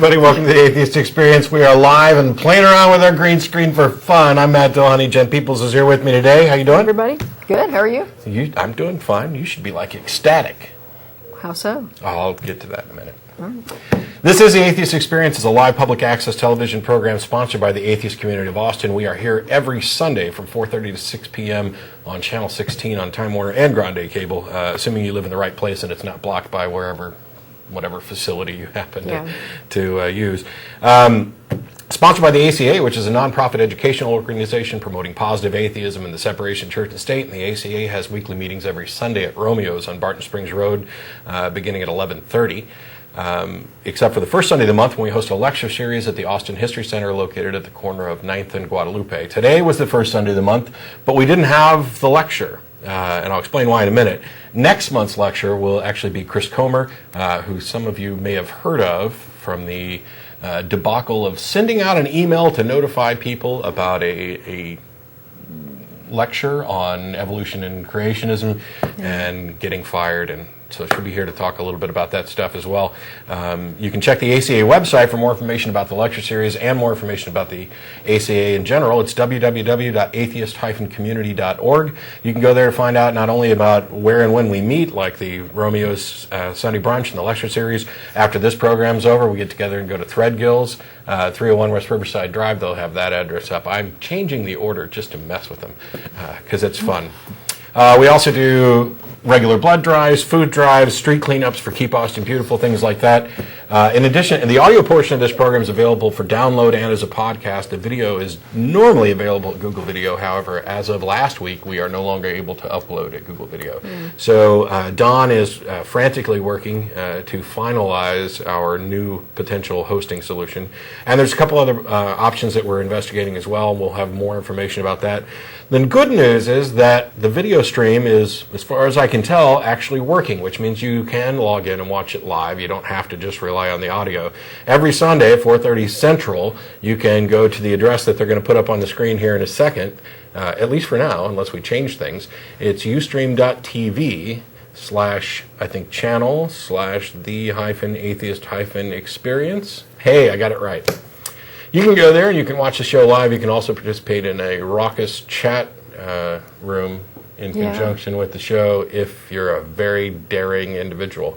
everybody. Welcome to the Atheist Experience. We are live and playing around with our green screen for fun. I'm Matt Dillahunty. Jen Peeples is here with me today. How you doing? Everybody? Good. How are you? I'm doing fine. You should be like ecstatic. How so? I'll get to that in a minute. This is the Atheist Experience. It's a live public access television program sponsored by the atheist community of Austin. We are here every Sunday from 4:30 to 6 p.m. on Channel 16 on Time Warner and Grande Cable, assuming you live in the right place and it's not blocked by whatever facility you happen to use. Sponsored by the ACA, which is a nonprofit educational organization promoting positive atheism and the separation of church and state. And the ACA has weekly meetings every Sunday at Romeo's on Barton Springs Road, beginning at 11:30. Except for the first Sunday of the month when we host a lecture series at the Austin History Center located at the corner of 9th and Guadalupe. Today was the first Sunday of the month, but we didn't have the lecture, and I'll explain why in a minute. Next month's lecture will actually be Chris Comer, who some of you may have heard of from the debacle of sending out an email to notify people about a lecture on evolution and creationism and getting fired, and so she'll be here to talk a little bit about that stuff as well. You can check the ACA website for more information about the lecture series and more information about the ACA in general. It's www.atheist-community.org. You can go there to find out not only about where and when we meet, like the Romeo's Sunday brunch and the lecture series. After this program's over, we get together and go to Threadgill's, 301 West Riverside Drive. They'll have that address up. I'm changing the order just to mess with them because it's fun. We also do regular blood drives, food drives, street cleanups for Keep Austin Beautiful, things like that. In addition, and the audio portion of this program is available for download and as a podcast. The video is normally available at Google Video. However, as of last week, we are no longer able to upload at Google Video. So Don is frantically working to finalize our new potential hosting solution. And there's a couple other options that we're investigating as well. We'll have more information about that. The good news is that the video stream is, as far as I can tell, actually working, which means you can log in and watch it live. You don't have to just rely on the audio. Every Sunday at 4:30 Central, you can go to the address that they're going to put up on the screen here in a second, at least for now, unless we change things. It's ustream.tv/channel/the-atheist-experience. Hey, I got it right. You can go there and you can watch the show live. You can also participate in a raucous chat room in conjunction with the show if you're a very daring individual.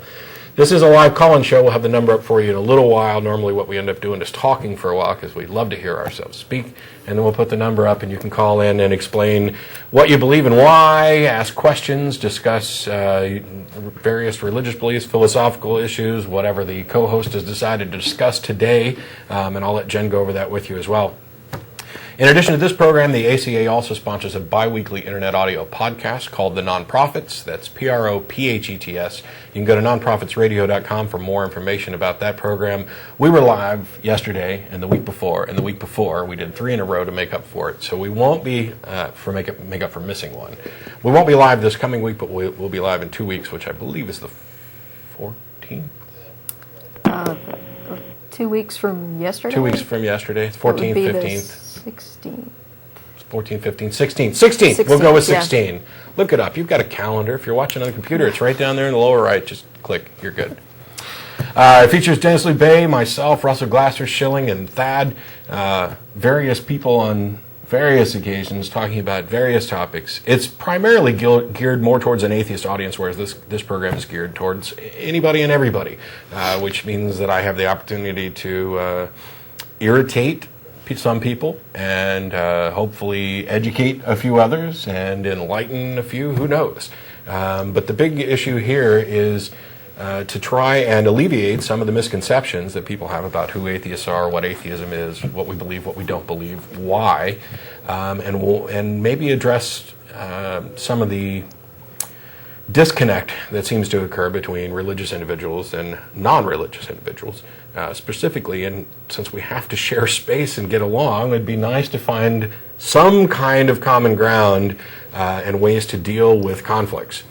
This is a live call-in show. We'll have the number up for you in a little while. Normally what we end up doing is talking for a while because we love to hear ourselves speak. And then we'll put the number up and you can call in and explain what you believe and why, ask questions, discuss various religious beliefs, philosophical issues, whatever the co-host has decided to discuss today. And I'll let Jen go over that with you as well. In addition to this program, the ACA also sponsors a bi-weekly internet audio podcast called The Nonprofits. That's PROPHETS. You can go to nonprofitsradio.com for more information about that program. We were live yesterday and the week before, and the week before we did 3 in a row to make up for it. So we won't be, make up for missing one. We won't be live this coming week, but we'll be live in 2 weeks, which I believe is the 14th? 2 weeks from yesterday? 2 weeks from yesterday, 14th, 15th. 16th. 14, 15, 16. 16th. We'll go with 16. Yeah. Look it up. You've got a calendar. If you're watching on the computer, it's right down there in the lower right. Just click. You're good. It features Dennis Lee Bay, myself, Russell Glasser, Schilling, and Thad. Various people on various occasions talking about various topics. It's primarily geared more towards an atheist audience, whereas this program is geared towards anybody and everybody, which means that I have the opportunity to irritate some people and hopefully educate a few others and enlighten a few, who knows. But the big issue here is to try and alleviate some of the misconceptions that people have about who atheists are, what atheism is, what we believe, what we don't believe, why, and maybe address some of the disconnect that seems to occur between religious individuals and non-religious individuals. Specifically, and since we have to share space and get along, it'd be nice to find some kind of common ground and ways to deal with conflicts.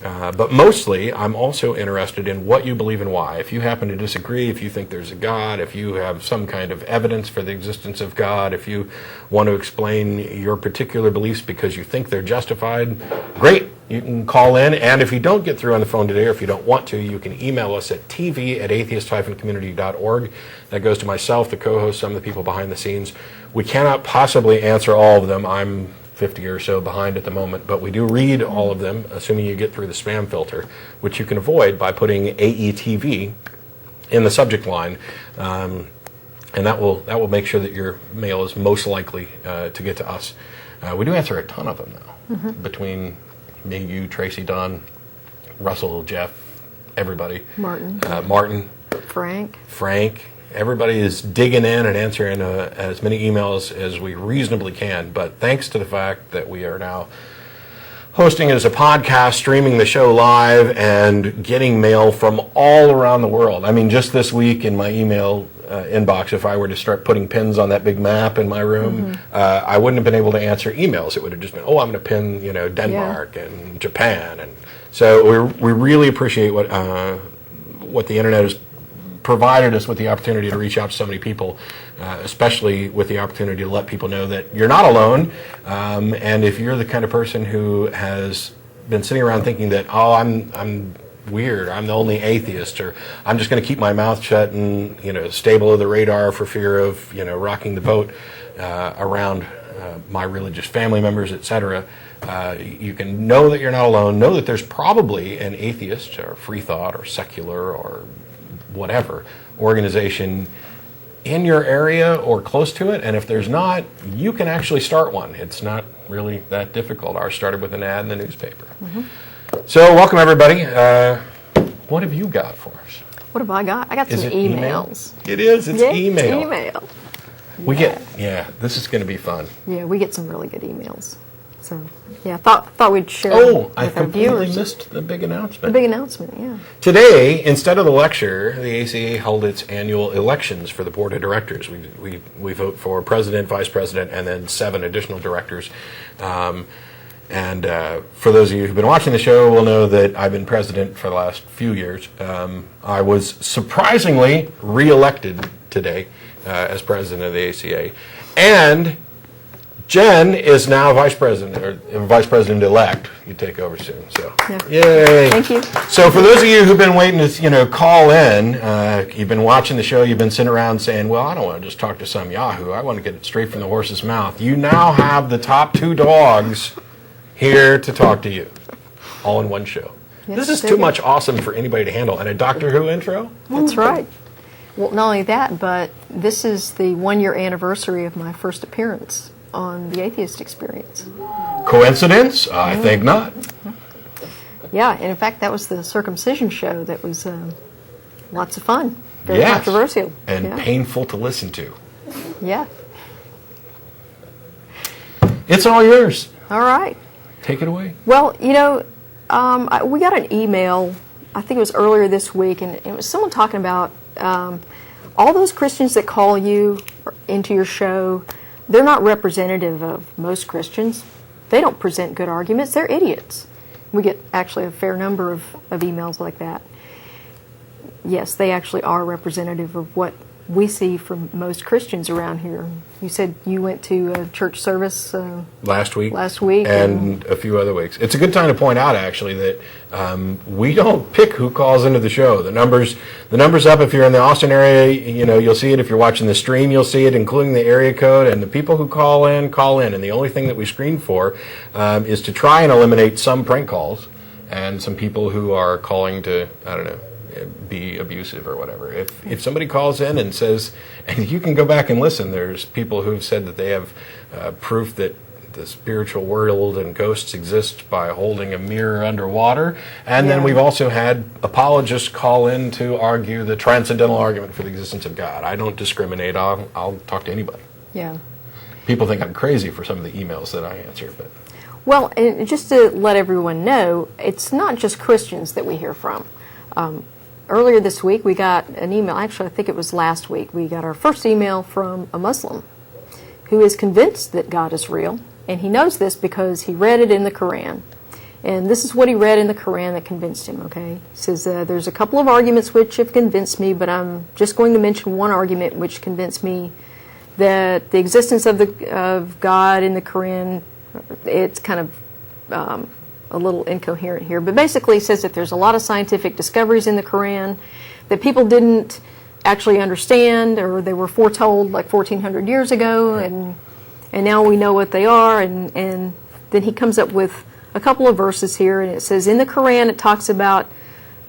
But mostly, I'm also interested in what you believe and why. If you happen to disagree, if you think there's a God, if you have some kind of evidence for the existence of God, if you want to explain your particular beliefs because you think they're justified, great. You can call in, and if you don't get through on the phone today, or if you don't want to, you can email us at tv@atheist-community.org. That goes to myself, the co-host, some of the people behind the scenes. We cannot possibly answer all of them. I'm 50 or so behind at the moment, but we do read all of them, assuming you get through the spam filter, which you can avoid by putting AETV in the subject line, and that will make sure that your mail is most likely to get to us. We do answer a ton of them, though, between me, you, Tracy, Don, Russell, Jeff, everybody. Martin. Frank. Everybody is digging in and answering as many emails as we reasonably can. But thanks to the fact that we are now hosting it as a podcast, streaming the show live, and getting mail from all around the world. I mean, just this week in my email inbox, if I were to start putting pins on that big map in my room, I wouldn't have been able to answer emails. It would have just been, I'm going to pin, Denmark and Japan, and so we really appreciate what the internet has provided us with the opportunity to reach out to so many people, especially with the opportunity to let people know that you're not alone. And if you're the kind of person who has been sitting around thinking that, I'm weird, I'm the only atheist, or I'm just going to keep my mouth shut and stay below the radar for fear of rocking the boat around my religious family members, etc. You can know that you're not alone. Know that there's probably an atheist or free thought or secular or whatever organization in your area or close to it, and if there's not, you can actually start one. It's not really that difficult. Ours started with an ad in the newspaper. So welcome everybody. What have you got for us? What have I got? I got some emails. It is. It's email. Email. We get. This is going to be fun. Yeah, we get some really good emails. So, yeah, thought we'd share with I our completely viewers. missed the big announcement. The big announcement, yeah. Today, instead of the lecture, the ACA held its annual elections for the board of directors. We vote for president, vice president, and then 7 additional directors. And for those of you who've been watching the show will know that I've been president for the last few years. I was surprisingly re-elected today as president of the ACA. And Jen is now vice president, or vice president-elect. You take over soon, so yay! Thank you. So for those of you who've been waiting to call in, you've been watching the show, you've been sitting around saying, well, I don't want to just talk to some yahoo. I want to get it straight from the horse's mouth. You now have the top 2 dogs here to talk to you, all in one show. Yes, this is too much awesome for anybody to handle. And a Doctor Who intro? That's right. Well, not only that, but this is the 1-year anniversary of my first appearance on the Atheist Experience. Coincidence? I think not. Yeah, and in fact, that was the circumcision show that was lots of fun. Very controversial. And painful to listen to. Yeah. It's all yours. All right. Take it away. Well, we got an email, I think it was earlier this week, and it was someone talking about all those Christians that call you into your show. They're not representative of most Christians. They don't present good arguments. They're idiots. We get actually a fair number of emails like that. Yes, they actually are representative of what we see from most Christians around here. You said you went to a church service last week, and a few other weeks. It's a good time to point out, actually, that we don't pick who calls into the show. The numbers up. If you're in the Austin area, you'll see it. If you're watching the stream, you'll see it, including the area code. And the people who call in. And the only thing that we screen for is to try and eliminate some prank calls and some people who are calling to, I don't know, be abusive or whatever. If somebody calls in and says, and you can go back and listen, there's people who've said that they have proof that the spiritual world and ghosts exist by holding a mirror underwater. And then we've also had apologists call in to argue the transcendental argument for the existence of God. I don't discriminate. I'll talk to anybody. Yeah. People think I'm crazy for some of the emails that I answer, but well, and just to let everyone know, it's not just Christians that we hear from. Earlier this week, we got an email. Actually, I think it was last week. We got our first email from a Muslim who is convinced that God is real, and he knows this because he read it in the Quran. And this is what he read in the Quran that convinced him, okay? He says, there's a couple of arguments which have convinced me, but I'm just going to mention one argument which convinced me that the existence of God in the Quran, it's kind of a little incoherent here, but basically it says that there's a lot of scientific discoveries in the Quran that people didn't actually understand, or they were foretold like 1,400 years ago, and now we know what they are, and then he comes up with a couple of verses here, and it says in the Quran it talks about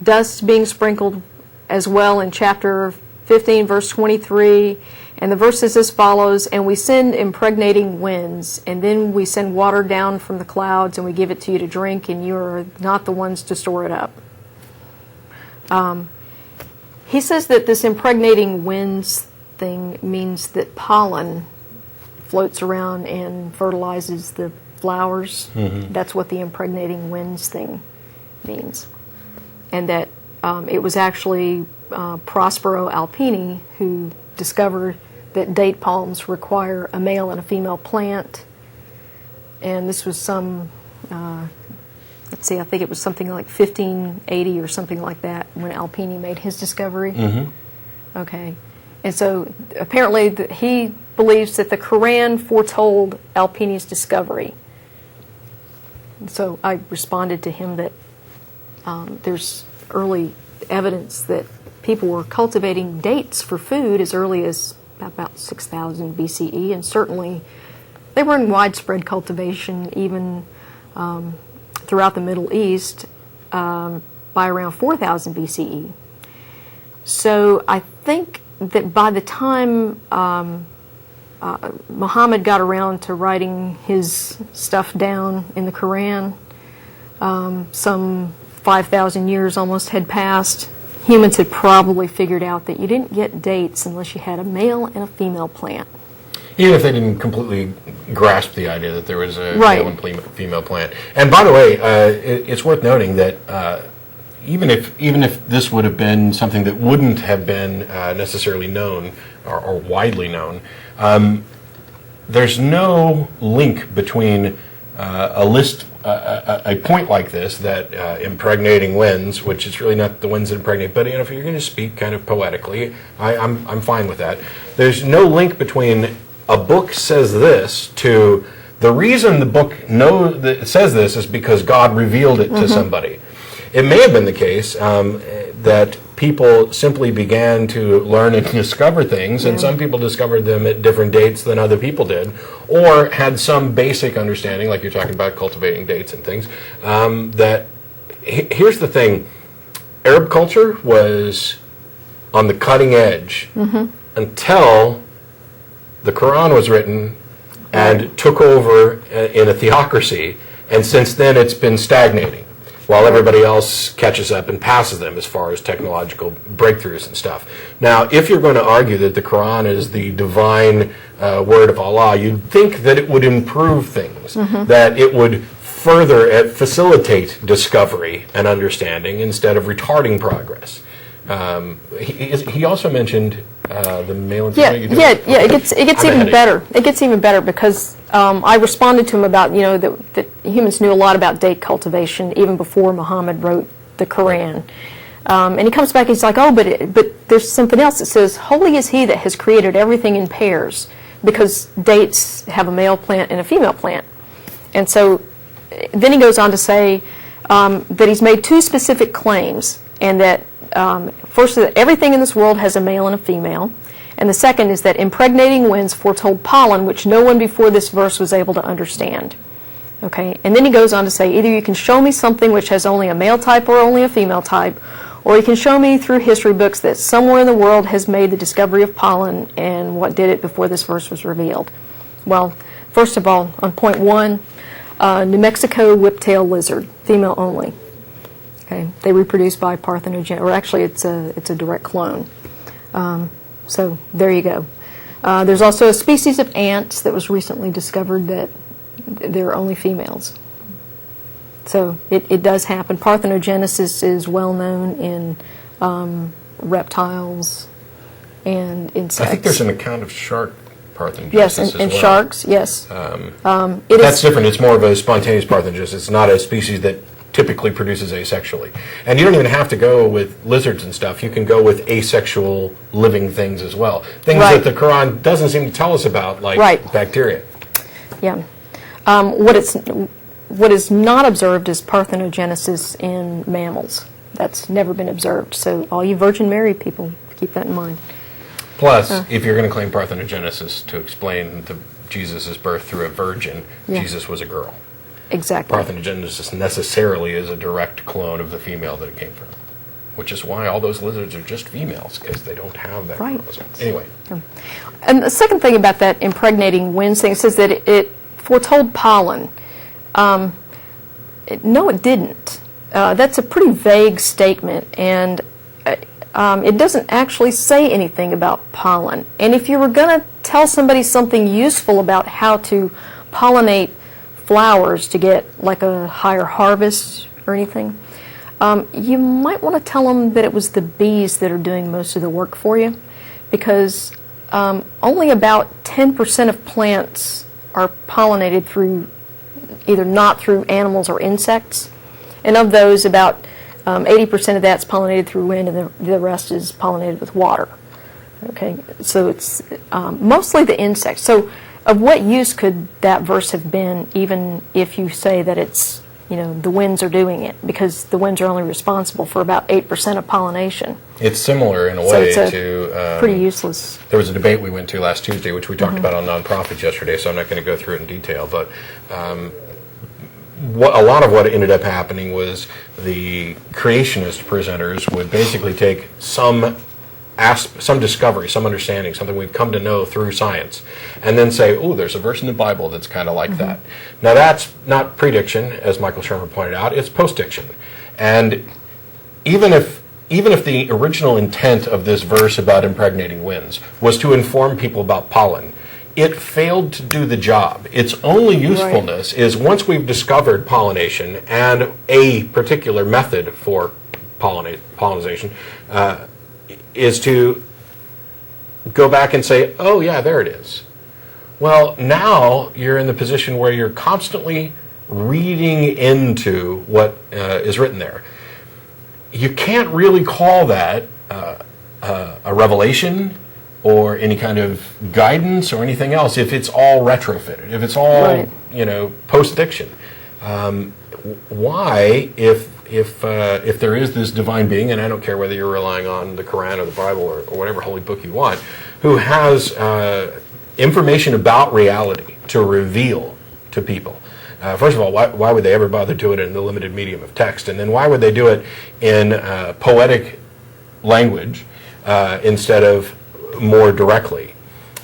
dust being sprinkled as well in chapter 15, verse 23, and the verse is as follows, and we send impregnating winds, and then we send water down from the clouds, and we give it to you to drink, and you are not the ones to store it up. He says that this impregnating winds thing means that pollen floats around and fertilizes the flowers. Mm-hmm. That's what the impregnating winds thing means. And that it was actually Prospero Alpini who discovered that date palms require a male and a female plant. And this was some, let's see, I think it was something like 1580 or something like that when Alpini made his discovery. Mm-hmm. Okay. And so apparently he believes that the Quran foretold Alpini's discovery. And so I responded to him that there's early evidence that people were cultivating dates for food as early as about 6,000 BCE, and certainly they were in widespread cultivation even throughout the Middle East by around 4,000 BCE. So I think that by the time Muhammad got around to writing his stuff down in the Quran, some 5,000 years almost had passed. Humans had probably figured out that you didn't get dates unless you had a male and a female plant. Even if they didn't completely grasp the idea that there was a right. male and female plant. And by the way, it's worth noting that even if this would have been something that wouldn't have been necessarily known or widely known, there's no link between a point like this, that impregnating winds, which is really not the winds that impregnate, but if you're going to speak kind of poetically, I'm fine with that. There's no link between a book says this to the reason the book says this is because God revealed it to somebody. It may have been the case that people simply began to learn and discover things, and some people discovered them at different dates than other people did, or had some basic understanding, like you're talking about cultivating dates and things, that here's the thing, Arab culture was on the cutting edge until the Quran was written and took over in a theocracy, and since then it's been stagnating, while everybody else catches up and passes them as far as technological breakthroughs and stuff. Now, if you're going to argue that the Quran is the divine word of Allah, you'd think that it would improve things, that it would further facilitate discovery and understanding instead of retarding progress. He also mentioned the male and female. It gets even better. It gets even better because I responded to him about that humans knew a lot about date cultivation even before Muhammad wrote the Quran, and he comes back. He's like, but there's something else that says, "Holy is He that has created everything in pairs," because dates have a male plant and a female plant, and so then he goes on to say that he's made two specific claims, and that. First, that everything in this world has a male and a female, and the second is that impregnating winds foretold pollen, which no one before this verse was able to understand. Okay, and then he goes on to say, either you can show me something which has only a male type or only a female type, or you can show me through history books that somewhere in the world has made the discovery of pollen and what did it before this verse was revealed. Well, first of all, on point one, New Mexico whiptail lizard, female only. Okay, they reproduce by parthenogenesis, or actually it's a direct clone. So there you go. There's also a species of ants that was recently discovered that they're only females. So it does happen. Parthenogenesis is well known in reptiles and insects. I think there's an account of shark parthenogenesis yes, as and well. Sharks, yes. That's different. It's more of a spontaneous parthenogenesis. It's not a species that typically produces asexually. And you don't even have to go with lizards and stuff. You can go with asexual living things as well. Things that the Quran doesn't seem to tell us about, like bacteria. Yeah. what is not observed is parthenogenesis in mammals. That's never been observed. So all you Virgin Mary people, keep that in mind. Plus, if you're going to claim parthenogenesis to explain Jesus' birth through a virgin, Jesus was a girl. Exactly. Parthenogenesis necessarily is a direct clone of the female that it came from, which is why all those lizards are just females, because they don't have that chromosome. Anyway. And the second thing about that impregnating winds thing, it says that it foretold pollen. No, it didn't. That's a pretty vague statement, and it doesn't actually say anything about pollen. And if you were going to tell somebody something useful about how to pollinate flowers to get like a higher harvest or anything, you might want to tell them that it was the bees that are doing most of the work for you, because only about 10% of plants are pollinated through either not through animals or insects, and of those about 80% of that's pollinated through wind, and the rest is pollinated with water. Okay, so it's mostly the insects. So of what use could that verse have been, even if you say that it's, the winds are doing it, because the winds are only responsible for about 8% of pollination. It's similar in a way to pretty useless. There was a debate we went to last Tuesday, which we talked about on nonprofits yesterday, so I'm not going to go through it in detail, but a lot of what ended up happening was the creationist presenters would basically take some discovery, some understanding, something we've come to know through science, and then say, oh, there's a verse in the Bible that's kind of like that. Now, that's not prediction, as Michael Shermer pointed out, it's postdiction. And even if the original intent of this verse about impregnating winds was to inform people about pollen, it failed to do the job. Its only usefulness is once we've discovered pollination and a particular method for pollination, is to go back and say, oh yeah, there it is. Well, now you're in the position where you're constantly reading into what is written there. You can't really call that a revelation or any kind of guidance or anything else if it's all retrofitted, if it's all post-diction. Why, if there is this divine being, and I don't care whether you're relying on the Quran or the Bible or whatever holy book you want, who has information about reality to reveal to people. First of all, why would they ever bother do it in the limited medium of text? And then why would they do it in poetic language instead of more directly?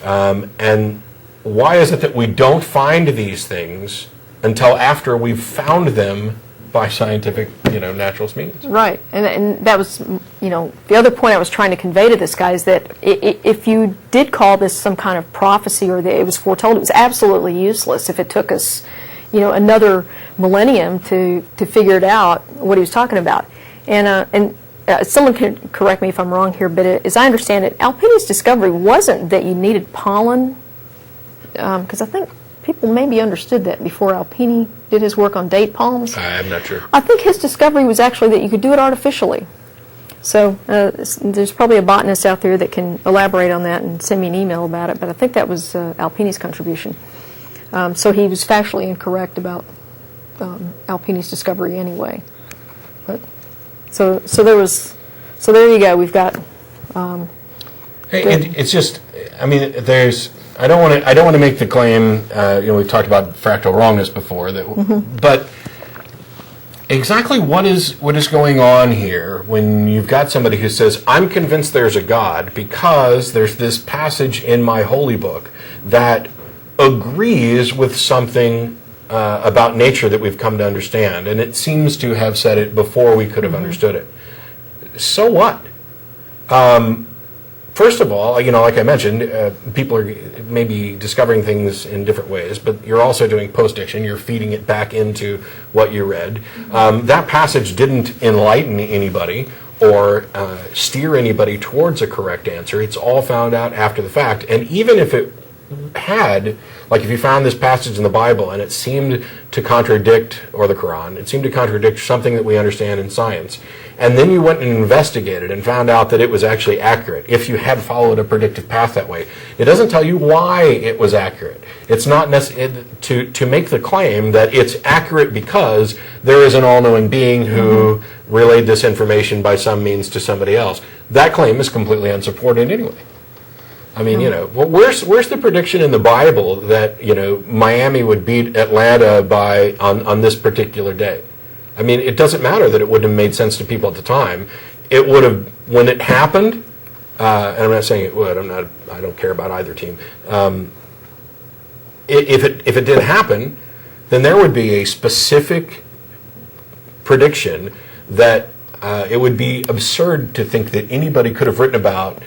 And why is it that we don't find these things until after we've found them by scientific, natural means? Right, and that was, the other point I was trying to convey to this guy is that if you did call this some kind of prophecy or that it was foretold, it was absolutely useless if it took us, another millennium to figure it out what he was talking about. And someone can correct me if I'm wrong here, but as I understand it, Alpini's discovery wasn't that you needed pollen, because I think people maybe understood that before Alpini did his work on date palms. I'm not sure. I think his discovery was actually that you could do it artificially. So there's probably a botanist out there that can elaborate on that and send me an email about it, but I think that was Alpini's contribution. So he was factually incorrect about Alpini's discovery anyway. But so there you go. We've got. It's just, there's. I don't want to make the claim. We've talked about fractal wrongness before, but exactly what is going on here when you've got somebody who says, "I'm convinced there's a God because there's this passage in my holy book that agrees with something about nature that we've come to understand, and it seems to have said it before we could have understood it." So what? First of all, like I mentioned, people are maybe discovering things in different ways, but you're also doing post-diction. You're feeding it back into what you read. That passage didn't enlighten anybody or steer anybody towards a correct answer. It's all found out after the fact. And even if it had, like if you found this passage in the Bible and it seemed to contradict, or the Quran, it seemed to contradict something that we understand in science, and then you went and investigated and found out that it was actually accurate, if you had followed a predictive path that way, it doesn't tell you why it was accurate. It's not necessary to make the claim that it's accurate because there is an all-knowing being who relayed this information by some means to somebody else. That claim is completely unsupported anyway. I mean, where's the prediction in the Bible that, Miami would beat Atlanta on this particular day? I mean, it doesn't matter that it wouldn't have made sense to people at the time. It would have, when it happened, and I'm not saying it would, I don't care about either team. If it did happen, then there would be a specific prediction that it would be absurd to think that anybody could have written about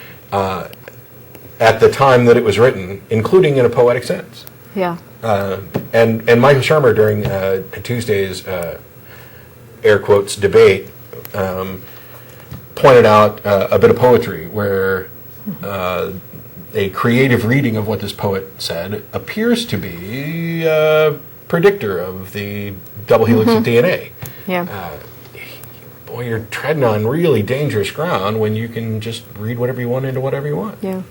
at the time that it was written, including in a poetic sense. Yeah. And Michael Shermer during Tuesday's air quotes debate pointed out a bit of poetry where a creative reading of what this poet said appears to be a predictor of the double helix of DNA. Yeah. Boy, you're treading on really dangerous ground when you can just read whatever you want into whatever you want. Yeah.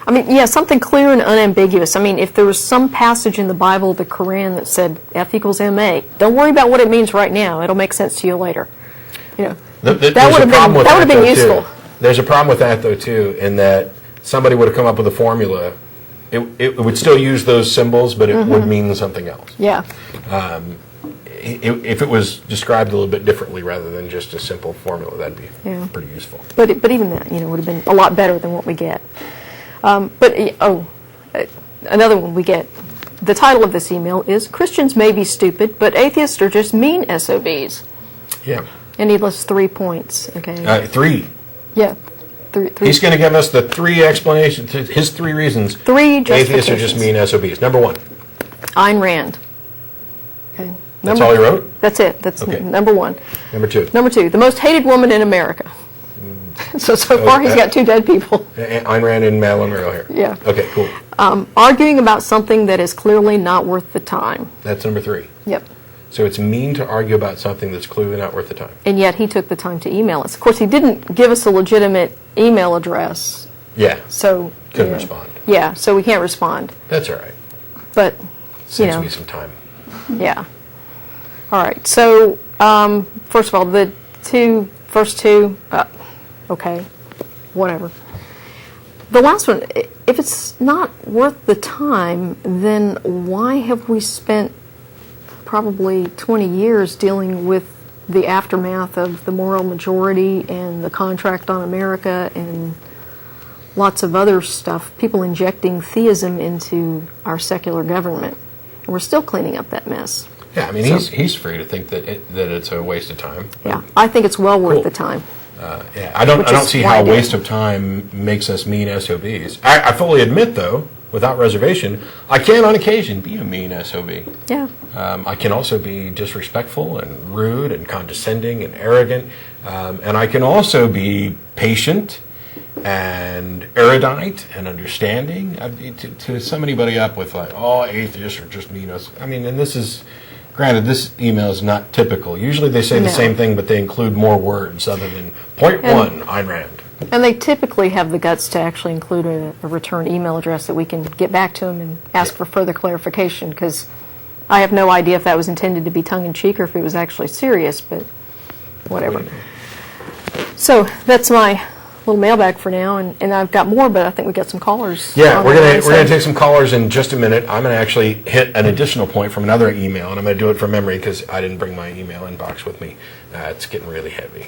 I mean, yeah, something clear and unambiguous. I mean, if there was some passage in the Bible, the Quran, that said F equals MA, don't worry about what it means right now. It'll make sense to you later. That would have been useful. There's a problem with that, though, too, in that somebody would have come up with a formula. It would still use those symbols, but it would mean something else. Yeah. If it was described a little bit differently rather than just a simple formula, that'd be pretty useful. But even that, would have been a lot better than what we get. Another one we get. The title of this email is "Christians may be stupid, but atheists are just mean SOBs." Yeah. And he lists 3 points. Okay. 3. Yeah. Three. He's going to give us the 3 explanations, his 3 reasons. 3 atheists are just mean SOBs. Number 1. Ayn Rand. Okay. That's all he wrote? That's it. That's number 1. Number 2. Number 2. The most hated woman in America. So far he's got 2 dead people. Ayn Rand and Madeline Merrill here. Yeah. Okay, cool. Arguing about something that is clearly not worth the time. That's number 3. Yep. So it's mean to argue about something that's clearly not worth the time. And yet he took the time to email us. Of course, he didn't give us a legitimate email address. Yeah. So couldn't respond. Yeah, so we can't respond. That's all right. But saves me some time. Yeah. All right. So first of all, the first two, okay, whatever. The last one, if it's not worth the time, then why have we spent probably 20 years dealing with the aftermath of the moral majority and the contract on America and lots of other stuff, people injecting theism into our secular government? And we're still cleaning up that mess. Yeah, I mean, he's free to think that it's a waste of time. Yeah, I think it's well worth the time. Yeah, I don't see how a waste of time makes us mean SOBs. I fully admit, though, without reservation, I can on occasion be a mean SOB. Yeah. I can also be disrespectful and rude and condescending and arrogant, and I can also be patient and erudite and understanding. To sum anybody up with like, oh, atheists are just mean. I mean, and this is. Granted, this email is not typical. Usually they say the same thing, but they include more words other than point 1, Ayn Rand. And they typically have the guts to actually include a return email address that we can get back to them and ask for further clarification, because I have no idea if that was intended to be tongue-in-cheek or if it was actually serious, but whatever. So that's my little mailbag for now, and I've got more, but I think we got some callers. Yeah, we're gonna take some callers in just a minute. I'm gonna actually hit an additional point from another email, and I'm gonna do it from memory because I didn't bring my email inbox with me. It's getting really heavy.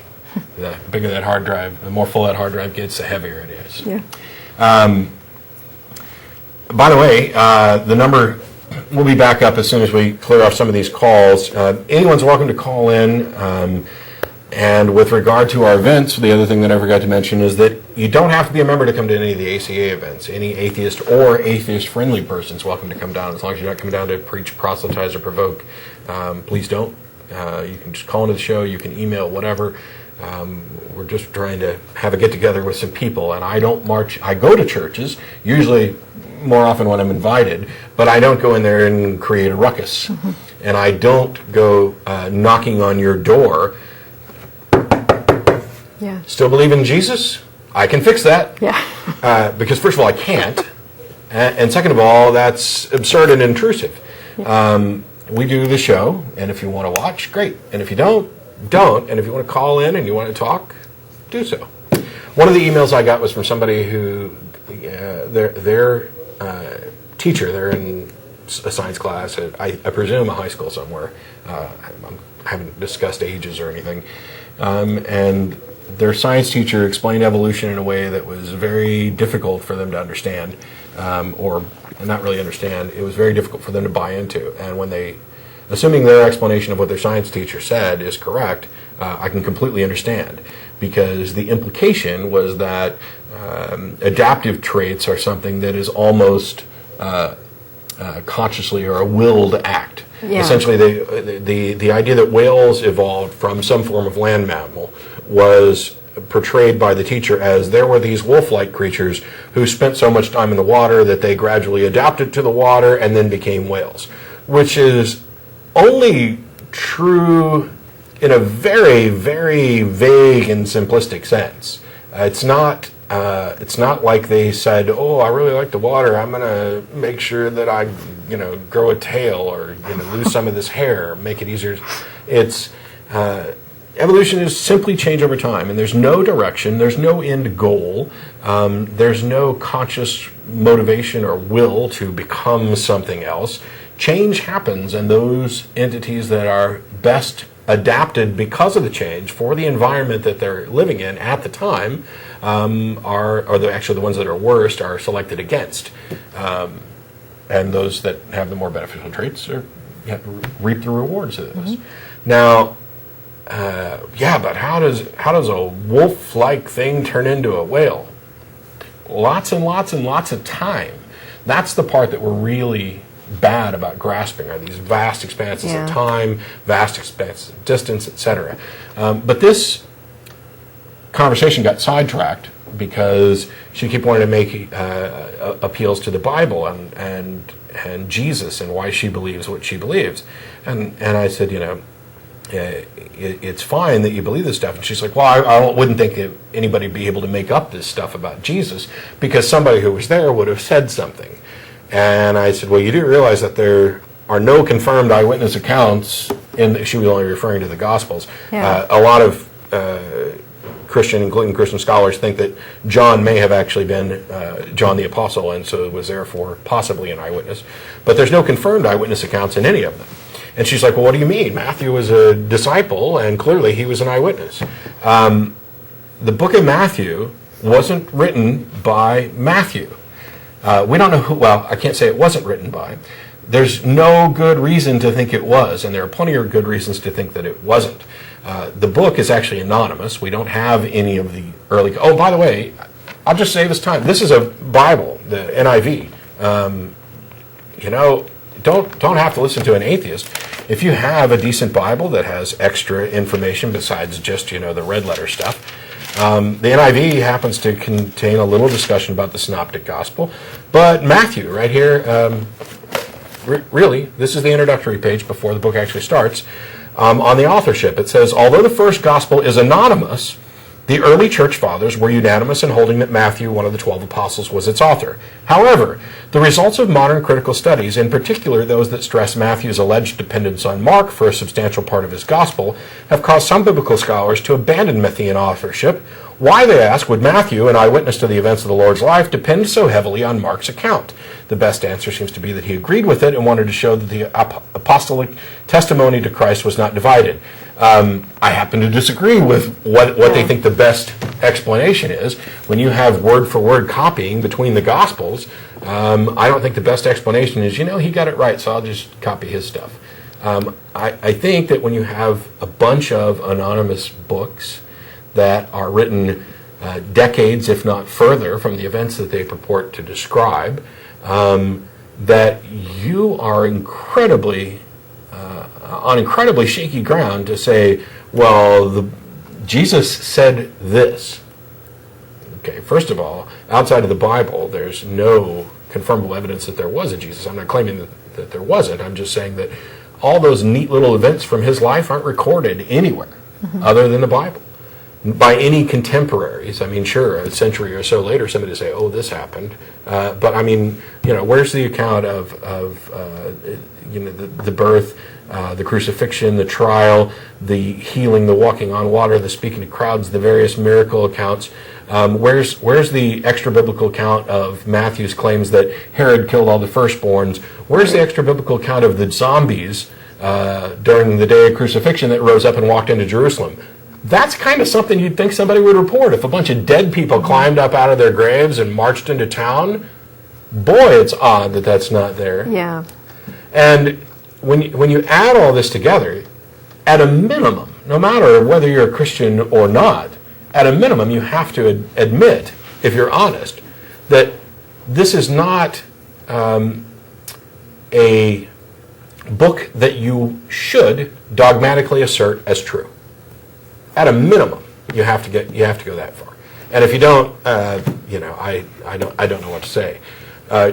The bigger that hard drive, the more full that hard drive gets, the heavier it is. Yeah. By the way, the number will be back up as soon as we clear off some of these calls. Anyone's welcome to call in. And with regard to our events, the other thing that I forgot to mention is that you don't have to be a member to come to any of the ACA events. Any atheist or atheist-friendly person is welcome to come down, as long as you're not coming down to preach, proselytize, or provoke. Please don't. You can just call into the show. You can email, whatever. We're just trying to have a get-together with some people. And I don't march. I go to churches, usually more often when I'm invited, but I don't go in there and create a ruckus. And I don't go knocking on your door. Yeah. Still believe in Jesus? I can fix that. Yeah. Because first of all, I can't. And second of all, that's absurd and intrusive. We do the show, and if you want to watch, great. And if you don't. And if you want to call in and you want to talk, do so. One of the emails I got was from somebody who, their teacher, they're in a science class at, I presume, a high school somewhere. I haven't discussed ages or anything. And their science teacher explained evolution in a way that was very difficult for them to understand, or not really understand. It was very difficult for them to buy into. And when they, assuming their explanation of what their science teacher said is correct, I can completely understand. Because the implication was that adaptive traits are something that is almost consciously or a willed act. Yeah. Essentially, the idea that whales evolved from some form of land mammal was portrayed by the teacher as there were these wolf-like creatures who spent so much time in the water that they gradually adapted to the water and then became whales, which is only true in a very, very vague and simplistic sense. It's not like they said, "Oh, I really like the water. I'm going to make sure that I, grow a tail or lose some of this hair, make it easier." It's evolution is simply change over time, and there's no direction, there's no end goal, there's no conscious motivation or will to become something else. Change happens, and those entities that are best adapted because of the change for the environment that they're living in at the time actually the ones that are worst are selected against. And those that have the more beneficial traits reap the rewards of this. Now, but how does a wolf-like thing turn into a whale? Lots and lots and lots of time. That's the part that we're really bad about grasping, are these vast expanses of time, vast expanses of distance, etc. But this conversation got sidetracked because she kept wanting to make appeals to the Bible and Jesus and why she believes what she believes. And I said, it's fine that you believe this stuff. And she's like, well, I wouldn't think that anybody would be able to make up this stuff about Jesus because somebody who was there would have said something. And I said, well, you do realize that there are no confirmed eyewitness accounts, and she was only referring to the Gospels. Yeah. A lot of including Christian scholars, think that John may have actually been John the Apostle, and so was therefore possibly an eyewitness. But there's no confirmed eyewitness accounts in any of them. And she's like, well, what do you mean? Matthew was a disciple, and clearly he was an eyewitness. The book of Matthew wasn't written by Matthew. We don't know who, well, I can't say it wasn't written by. There's no good reason to think it was, and there are plenty of good reasons to think that it wasn't. The book is actually anonymous. We don't have any of the early... Oh, by the way, I'll just save us time. This is a Bible, the NIV. Don't have to listen to an atheist. If you have a decent Bible that has extra information besides just, the red letter stuff, the NIV happens to contain a little discussion about the Synoptic Gospel, but Matthew, right here, really, this is the introductory page before the book actually starts. On the authorship, it says, although the first Gospel is anonymous, the early church fathers were unanimous in holding that Matthew, one of the 12 apostles, was its author. However, the results of modern critical studies, in particular those that stress Matthew's alleged dependence on Mark for a substantial part of his gospel, have caused some biblical scholars to abandon Matthean authorship. Why, they ask, would Matthew, an eyewitness to the events of the Lord's life, depend so heavily on Mark's account? The best answer seems to be that he agreed with it and wanted to show that the apostolic testimony to Christ was not divided. I happen to disagree with what they think the best explanation is. When you have word-for-word copying between the Gospels, I don't think the best explanation is, he got it right, so I'll just copy his stuff. I think that when you have a bunch of anonymous books that are written decades, if not further, from the events that they purport to describe, that you are on incredibly shaky ground to say, well, Jesus said this. Okay, first of all, outside of the Bible, there's no confirmable evidence that there was a Jesus. I'm not claiming that there wasn't. I'm just saying that all those neat little events from his life aren't recorded anywhere other than the Bible by any contemporaries. I mean, sure, a century or so later, somebody would say, "Oh, this happened," but I mean, where's the account of the birth, the crucifixion, the trial, the healing, the walking on water, the speaking to crowds, the various miracle accounts? Where's the extra biblical account of Matthew's claims that Herod killed all the firstborns? Where's the extra biblical account of the zombies during the day of crucifixion that rose up and walked into Jerusalem? That's kind of something you'd think somebody would report. If a bunch of dead people climbed up out of their graves and marched into town, boy, it's odd that that's not there. Yeah. And when you add all this together, at a minimum, no matter whether you're a Christian or not, at a minimum, you have to admit, if you're honest, that this is not a book that you should dogmatically assert as true. At a minimum, you have to go that far. And if you don't, I don't know what to say.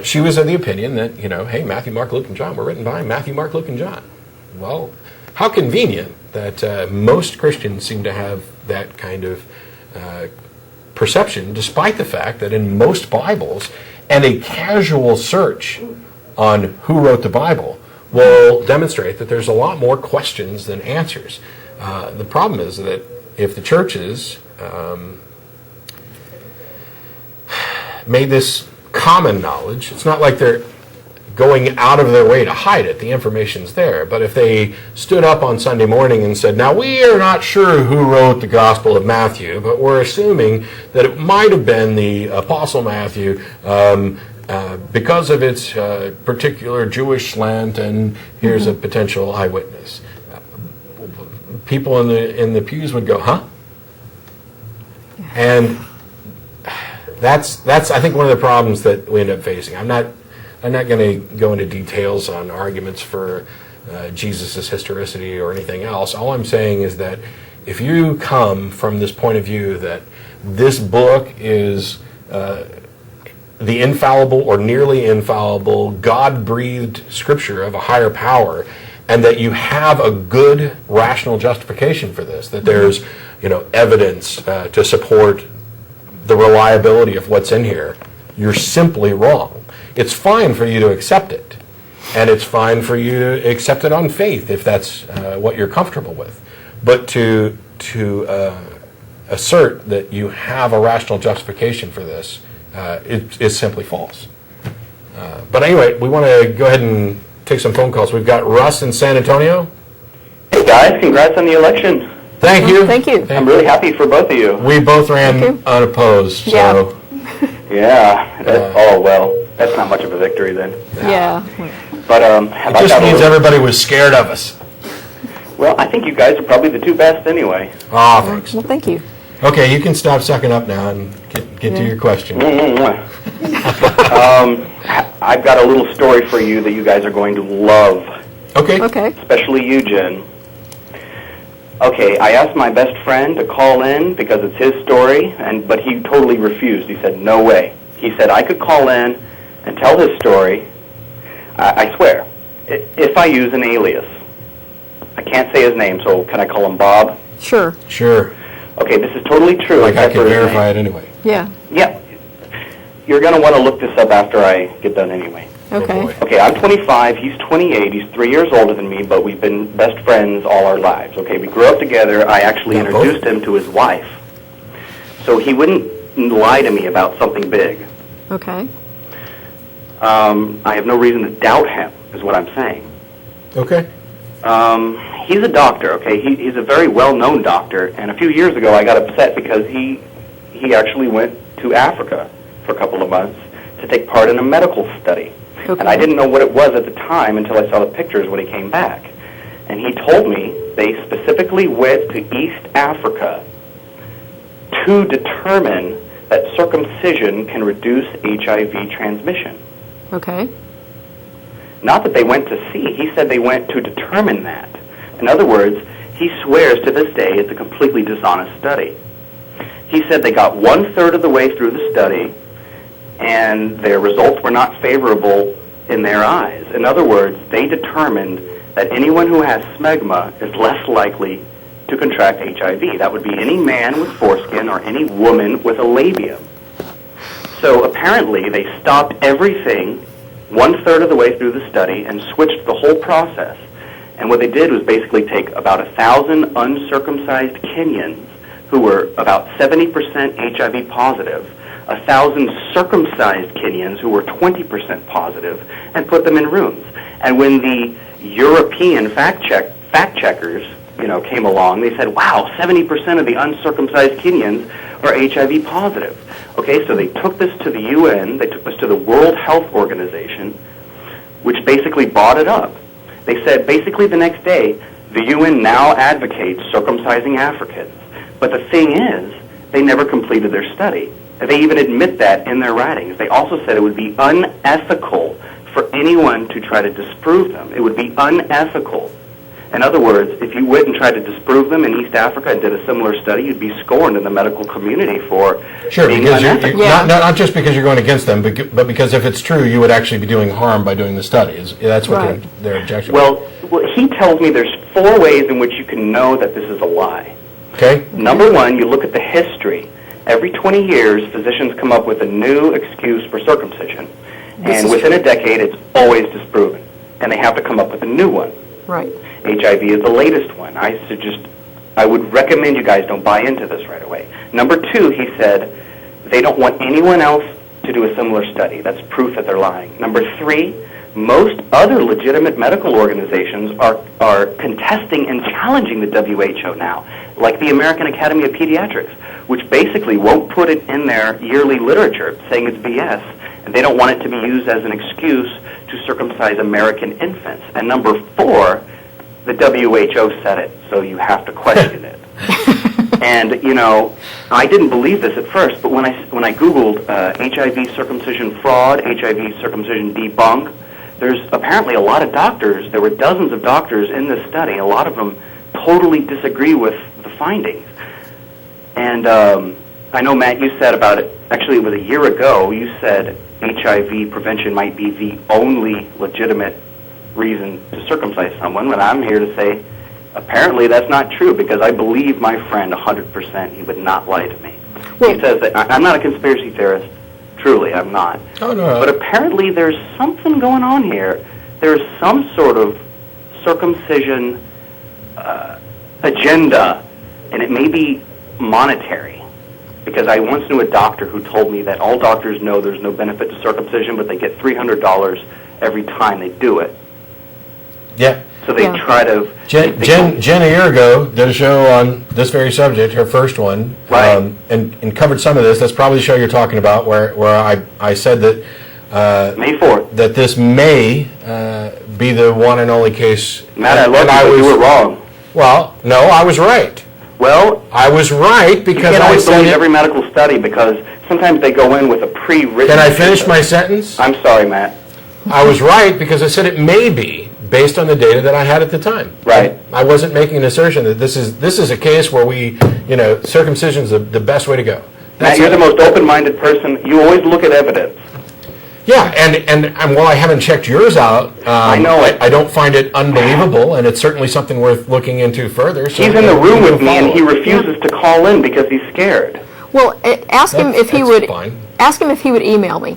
She was of the opinion that, hey, Matthew, Mark, Luke, and John were written by Matthew, Mark, Luke, and John. Well, how convenient that most Christians seem to have that kind of perception, despite the fact that in most Bibles, and a casual search on who wrote the Bible will demonstrate that there's a lot more questions than answers. The problem is that if the churches made this common knowledge, it's not like they're going out of their way to hide it. The information's there. But if they stood up on Sunday morning and said, now we are not sure who wrote the Gospel of Matthew, but we're assuming that it might have been the Apostle Matthew because of its particular Jewish slant, and here's a potential eyewitness. People in the pews would go, huh? And that's I think one of the problems that we end up facing. I'm not going to go into details on arguments for Jesus' historicity or anything else. All I'm saying is that if you come from this point of view that this book is the infallible or nearly infallible, God-breathed scripture of a higher power, and that you have a good rational justification for this, that there's evidence to support the reliability of what's in here, you're simply wrong. It's fine for you to accept it, and it's fine for you to accept it on faith if that's what you're comfortable with. But to assert that you have a rational justification for this is simply false. But anyway, we want to go ahead and take some phone calls. We've got Russ in San Antonio. Hey guys, congrats on the election. Thank you. Thank you. I'm really happy for both of you. We both ran unopposed. Yeah. So. Yeah. That's not much of a victory then. Yeah. But it just means everybody was scared of us. Well, I think you guys are probably the two best anyway. Oh, thanks. Well, thank you. Okay, you can stop sucking up now and get to your question. I've got a little story for you that you guys are going to love. Okay. Especially you, Jen. Okay, I asked my best friend to call in because it's his story, but he totally refused. He said, no way. He said I could call in and tell his story, I swear, if I use an alias. I can't say his name, so can I call him Bob? Sure. Okay, this is totally true. Like I can verify it anyway. Yeah. Yeah. You're going to want to look this up after I get done anyway. Okay. Okay, I'm 25, he's 28, he's 3 years older than me, but we've been best friends all our lives. Okay, we grew up together. I actually introduced him to his wife. So he wouldn't lie to me about something big. Okay. I have no reason to doubt him, is what I'm saying. Okay. He's a doctor, okay? He's a very well-known doctor, and a few years ago I got upset because he actually went to Africa for a couple of months to take part in a medical study. Okay. And I didn't know what it was at the time until I saw the pictures when he came back. And he told me they specifically went to East Africa to determine that circumcision can reduce HIV transmission. Okay. Not that they went to see. He said they went to determine that. In other words, he swears to this day it's a completely dishonest study. He said they got 1/3 of the way through the study, and their results were not favorable in their eyes. In other words, they determined that anyone who has smegma is less likely to contract HIV. That would be any man with foreskin or any woman with a labium. So apparently they stopped everything 1/3 of the way through the study and switched the whole process. And what they did was basically take about 1,000 uncircumcised Kenyans who were about 70% HIV positive, 1,000 circumcised Kenyans who were 20% positive, and put them in rooms. And when the European fact checkers, came along, they said, wow, 70% of the uncircumcised Kenyans are HIV positive. Okay, so they took this to the UN, they took this to the World Health Organization, which basically bought it up. They said basically the next day, the UN now advocates circumcising Africans. But the thing is, they never completed their study. They even admit that in their writings. They also said it would be unethical for anyone to try to disprove them. It would be unethical. In other words, if you went and tried to disprove them in East Africa and did a similar study, you'd be scorned in the medical community for being unethical. Not just because you're going against them, but because if it's true, you would actually be doing harm by doing the study. That's what their objection was. Well, he tells me there's 4 ways in which you can know that this is a lie. Okay. Number 1, you look at the history. Every 20 years, physicians come up with a new excuse for circumcision. And within a decade, it's always disproven. And they have to come up with a new one. Right. HIV is the latest one. I would recommend you guys don't buy into this right away. Number 2, he said, they don't want anyone else to do a similar study. That's proof that they're lying. Number 3, most other legitimate medical organizations are contesting and challenging the WHO now, like the American Academy of Pediatrics, which basically won't put it in their yearly literature, saying it's BS, and they don't want it to be used as an excuse to circumcise American infants. And number 4, the WHO said it, so you have to question it. And, I didn't believe this at first, but when I Googled HIV circumcision fraud, HIV circumcision debunk, there's apparently a lot of doctors, there were dozens of doctors in this study, a lot of them totally disagree with the findings. And I know, Matt, you said about it, actually it was a year ago, you said HIV prevention might be the only legitimate reason to circumcise someone, but I'm here to say apparently that's not true, because I believe my friend 100%. He would not lie to me. He says that I'm not a conspiracy theorist. Truly, I'm not. Oh, no. But apparently there's something going on here. There's some sort of circumcision agenda, and it may be monetary. Because I once knew a doctor who told me that all doctors know there's no benefit to circumcision, but they get $300 every time they do it. Yeah. So they try to... Jen a year ago did a show on this very subject, her first one, right. And covered some of this. That's probably the show you're talking about, where I said that May 4th. that this may be the one and only case. Matt, I love you, but you were wrong. Well, no, I was right. Well, I was right because you can't I always said believe every medical study, because sometimes they go in with a pre-written... Can I finish my sentence? I'm sorry, Matt. I was right because I said it may be, based on the data that I had at the time. Right. I wasn't making an assertion that this is a case where circumcision is the best way to go. Matt, you're the most open-minded person. You always look at evidence. Yeah, and while I haven't checked yours out, I know it. I don't find it unbelievable, and it's certainly something worth looking into further. So he's in the room with me, and he refuses to call in because he's scared. Well, ask him if he would. Fine. Ask him if he would email me.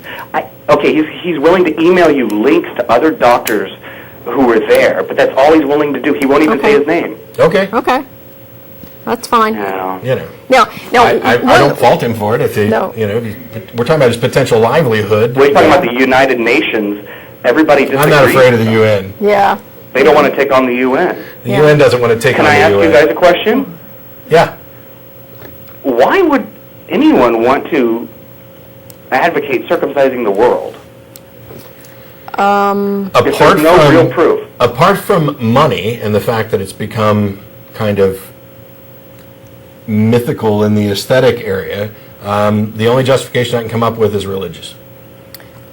Okay, he's willing to email you links to other doctors who were there, but that's all he's willing to do. He won't even say his name. Okay. Okay. That's fine. No. Now, I don't fault him for it. If he, we're talking about his potential livelihood. We're talking about the United Nations. Everybody disagrees. I'm not afraid of the UN. Yeah. They don't want to take on the UN. The UN doesn't want to take on the UN. Can I ask you guys a question? Yeah. Why would anyone want to advocate circumcising the world? If there's no real proof. Apart from money and the fact that it's become kind of mythical in the aesthetic area, the only justification I can come up with is religious.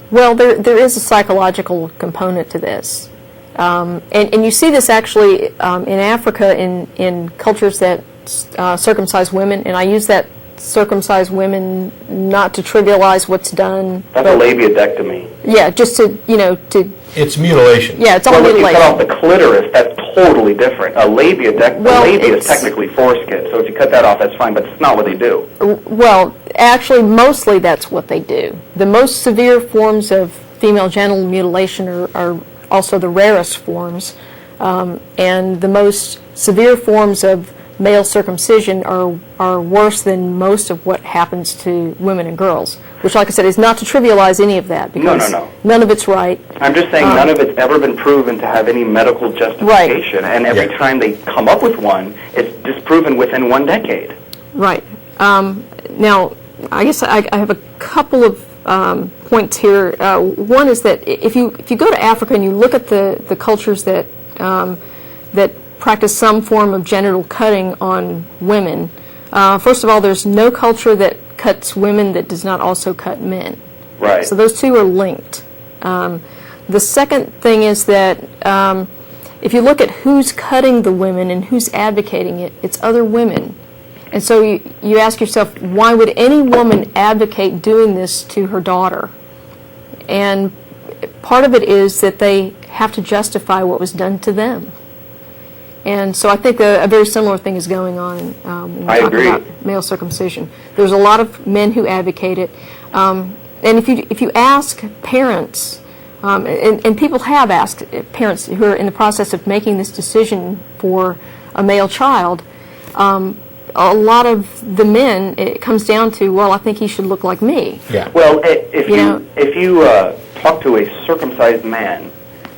Well, there is a psychological component to this. And you see this actually in Africa in cultures that circumcise women, and I use that circumcise women, not to trivialize what's done. That's a labiodectomy. Yeah, just to, It's mutilation. yeah, it's all Well, if you mutilation. cut off the clitoris, that's totally different. A labia is technically foreskin, so if you cut that off, that's fine, but it's not what they do. Well, actually, mostly that's what they do. The most severe forms of female genital mutilation are also the rarest forms, and the most severe forms of male circumcision are worse than most of what happens to women and girls, which, like I said, is not to trivialize any of that, because No. none of it's right. I'm just saying none of it's ever been proven to have any medical justification, and every time they come up with one, it's disproven within 1 decade. Right. Now, I guess I have a couple of points here. One is that if you go to Africa and you look at the cultures that practice some form of genital cutting on women, first of all, there's no culture that cuts women that does not also cut men. Right. So those two are linked. The second thing is that if you look at who's cutting the women and who's advocating it, it's other women. And so you ask yourself, why would any woman advocate doing this to her daughter? And part of it is that they have to justify what was done to them. And so I think a very similar thing is going on when we're talking about male circumcision. There's a lot of men who advocate it. And if you ask parents, and people have asked parents who are in the process of making this decision for a male child, a lot of the men, it comes down to, well, I think he should look like me. Yeah. Well, if you talk to a circumcised man,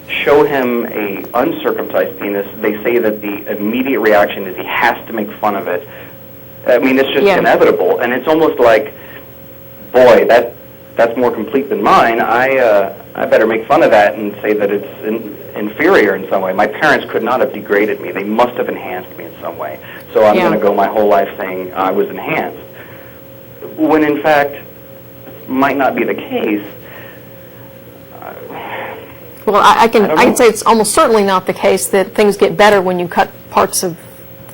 show him a uncircumcised penis, they say that the immediate reaction is he has to make fun of it. I mean, it's just inevitable, and it's almost like, boy, that's more complete than mine. I better make fun of that and say that it's inferior in some way. My parents could not have degraded me. They must have enhanced me in some way. So I'm going to go my whole life saying I was enhanced, when in fact might not be the case. Well, I can say it's almost certainly not the case that things get better when you cut parts of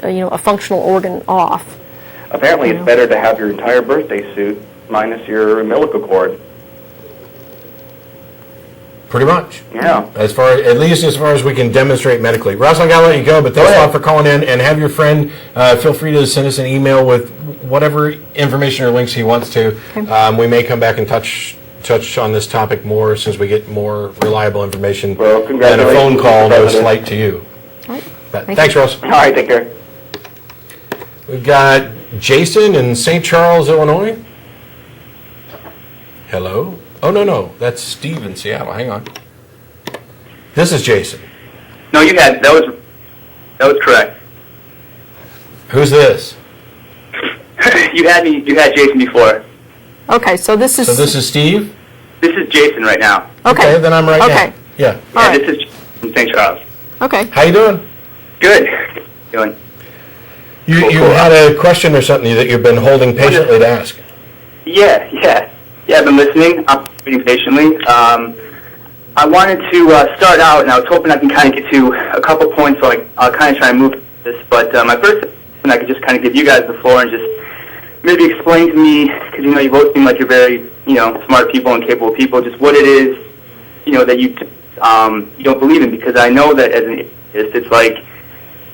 a functional organ off. Apparently, it's better to have your entire birthday suit minus your umbilical cord. Pretty much. Yeah. At least as far as we can demonstrate medically. Russ, I gotta let you go, but thanks a lot for calling in, and have your friend feel free to send us an email with whatever information or links he wants to. Okay. We may come back and touch on this topic more as soon as we get more reliable information. Well, and a phone call, no slight to you. All right. Thanks, Russ. All right, take care. We've got Jason in St. Charles, Illinois. Hello? Oh, no, that's Steve in Seattle. Hang on. This is Jason. No, that was correct. Who's this? You had Jason before. Okay, so this is... So this is Steve? This is Jason right now. Okay, then I'm right now. Yeah. All right. This is Jason from St. Charles. Okay. How you doing? Good. Doing. You had a question or something that you've been holding patiently to ask. Yeah, I've been listening. I'm waiting patiently. I wanted to start out, and I was hoping I can kind of get to a couple points, so I'll kind of try and move this. But my first, and I could just kind of give you guys the floor and just maybe explain to me, because you both seem like you're very smart people and capable people, just what it is that you don't believe in. Because I know that as an atheist,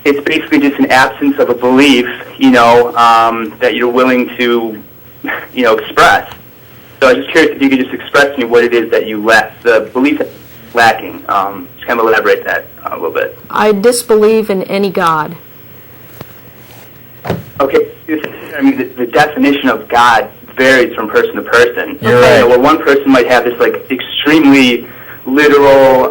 it's basically just an absence of a belief, that you're willing to express. So I was just curious if you could just express to me what it is that you lack, the belief that's lacking. Just kind of elaborate that a little bit. I disbelieve in any God. Okay, I mean, the definition of God varies from person to person. You're right. Where one person might have this extremely literal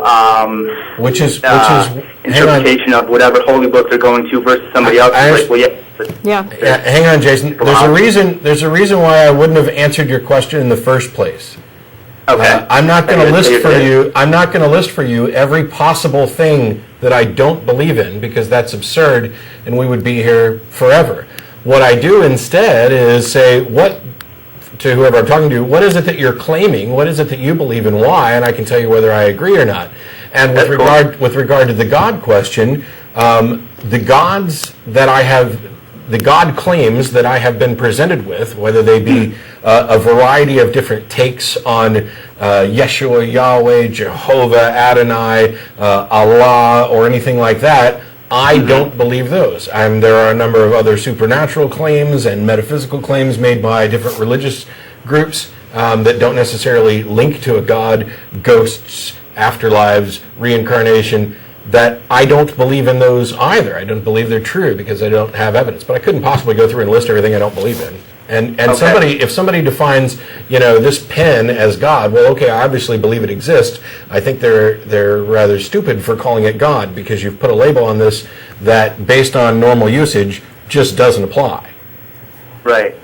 interpretation of whatever holy book they're going to versus somebody else. Hang on, Jason. There's a reason why I wouldn't have answered your question in the first place. Okay. I'm not going to list for you. I'm not going to list for you every possible thing that I don't believe in, because that's absurd, and we would be here forever. What I do instead is say, to whoever I'm talking to, what is it that you're claiming? What is it that you believe in? Why? And I can tell you whether I agree or not. And with regard to the God question, the gods that I have the God claims that I have been presented with, whether they be a variety of different takes on Yeshua, Yahweh, Jehovah, Adonai, Allah, or anything like that, I don't believe those. There are a number of other supernatural claims and metaphysical claims made by different religious groups that don't necessarily link to a God, ghosts, afterlives, reincarnation, that I don't believe in those either. I don't believe they're true because I don't have evidence. But I couldn't possibly go through and list everything I don't believe in. And okay. If somebody defines, this pen as God, well, okay, I obviously believe it exists. I think they're rather stupid for calling it God because you've put a label on this that, based on normal usage, just doesn't apply. Right.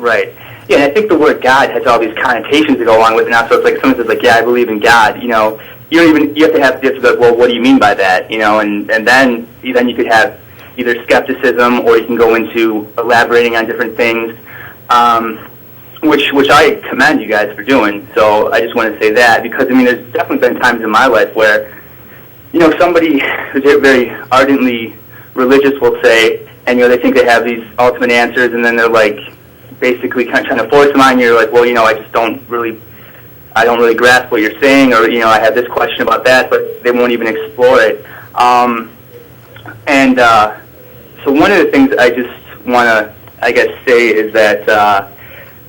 Yeah, and I think the word God has all these connotations that go along with it now. So it's like someone says, like, yeah, I believe in God. You have to have this, like, well, what do you mean by that? And then you could have either skepticism, or you can go into elaborating on different things, which I commend you guys for doing. So I just want to say that, because there's definitely been times in my life where somebody who's very ardently religious will say, and they think they have these ultimate answers, and then they're like basically kind of trying to force them on you. You're like, well, I don't really grasp what you're saying, or I have this question about that, but they won't even explore it. So one of the things I just want to, say is that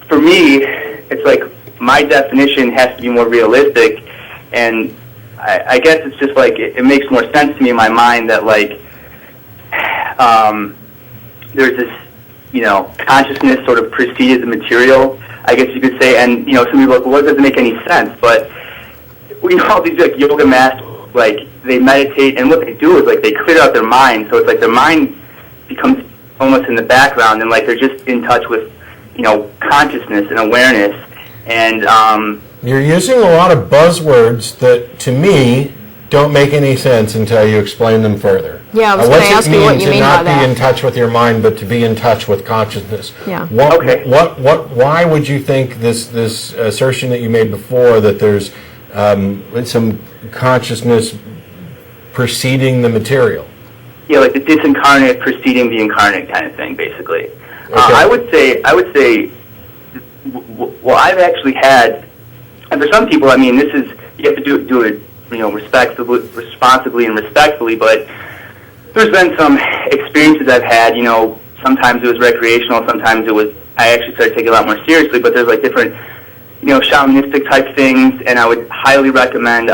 for me, it's like my definition has to be more realistic, and I guess it's just like it makes more sense to me in my mind that like there's this consciousness sort of precedes the material, I guess you could say, and some people are like, well, it doesn't make any sense, but all these like yoga masters, like they meditate, and what they do is like they clear out their mind, so it's like their mind becomes almost in the background, and like they're just in touch with consciousness and awareness, and you're using a lot of buzzwords that to me don't make any sense until you explain them further. Yeah, I was going to ask you what you mean by that. To not be in touch with your mind, but to be in touch with consciousness. Yeah. Why would you think this assertion that you made before, that there's some consciousness preceding the material? Yeah, like the disincarnate preceding the incarnate kind of thing, basically. Okay. I would say, well, I've actually had, and for some people, this is, you have to do it, responsibly and respectfully, but there's been some experiences I've had, sometimes it was recreational, sometimes I actually started taking it a lot more seriously, but there's like different, shamanistic type things, and I would highly recommend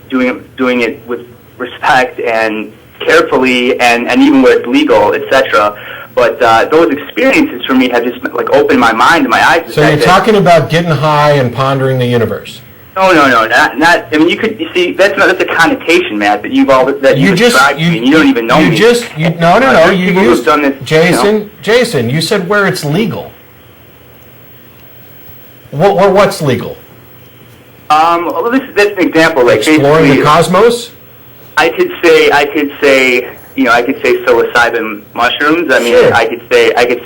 doing it with respect and carefully, and even where it's legal, etc. But those experiences for me have just like opened my mind and my eyes. So you're talking about getting high and pondering the universe. No, not. You see, that's a connotation, Matt, that you described to me, and you don't even know me. You used done this, Jason, you said where it's legal. What's legal? Well, that's an example. Like exploring the cosmos. I could say psilocybin mushrooms. Sure. I could say I could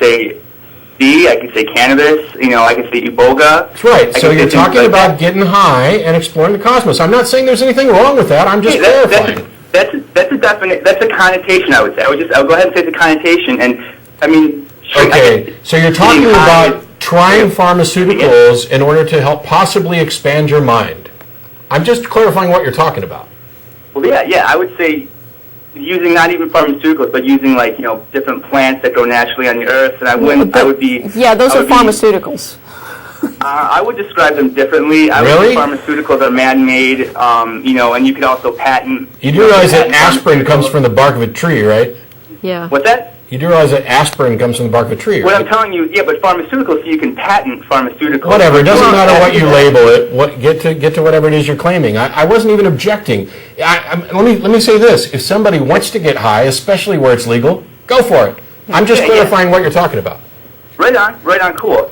say cannabis, I could say iboga. That's right. So you're talking about getting high and exploring the cosmos. I'm not saying there's anything wrong with that. I'm just clarifying. That's a connotation, I would say. I'll go ahead and say it's a connotation. And okay. So you're talking about trying pharmaceuticals in order to help possibly expand your mind. I'm just clarifying what you're talking about. Well, yeah. I would say using not even pharmaceuticals, but using like different plants that grow naturally on the earth, and those are pharmaceuticals. I would describe them differently. I would say pharmaceuticals are man-made, and you could also patent. You do realize that aspirin comes from the bark of a tree, right? Yeah. What's that? You do realize that aspirin comes from the bark of a tree, right? What I'm telling you, yeah, but pharmaceuticals, so you can patent pharmaceuticals. Whatever, it doesn't matter what you label it. Get to whatever it is you're claiming. I wasn't even objecting. Let me say this: if somebody wants to get high, especially where it's legal, go for it. I'm just clarifying what you're talking about. Right on, cool.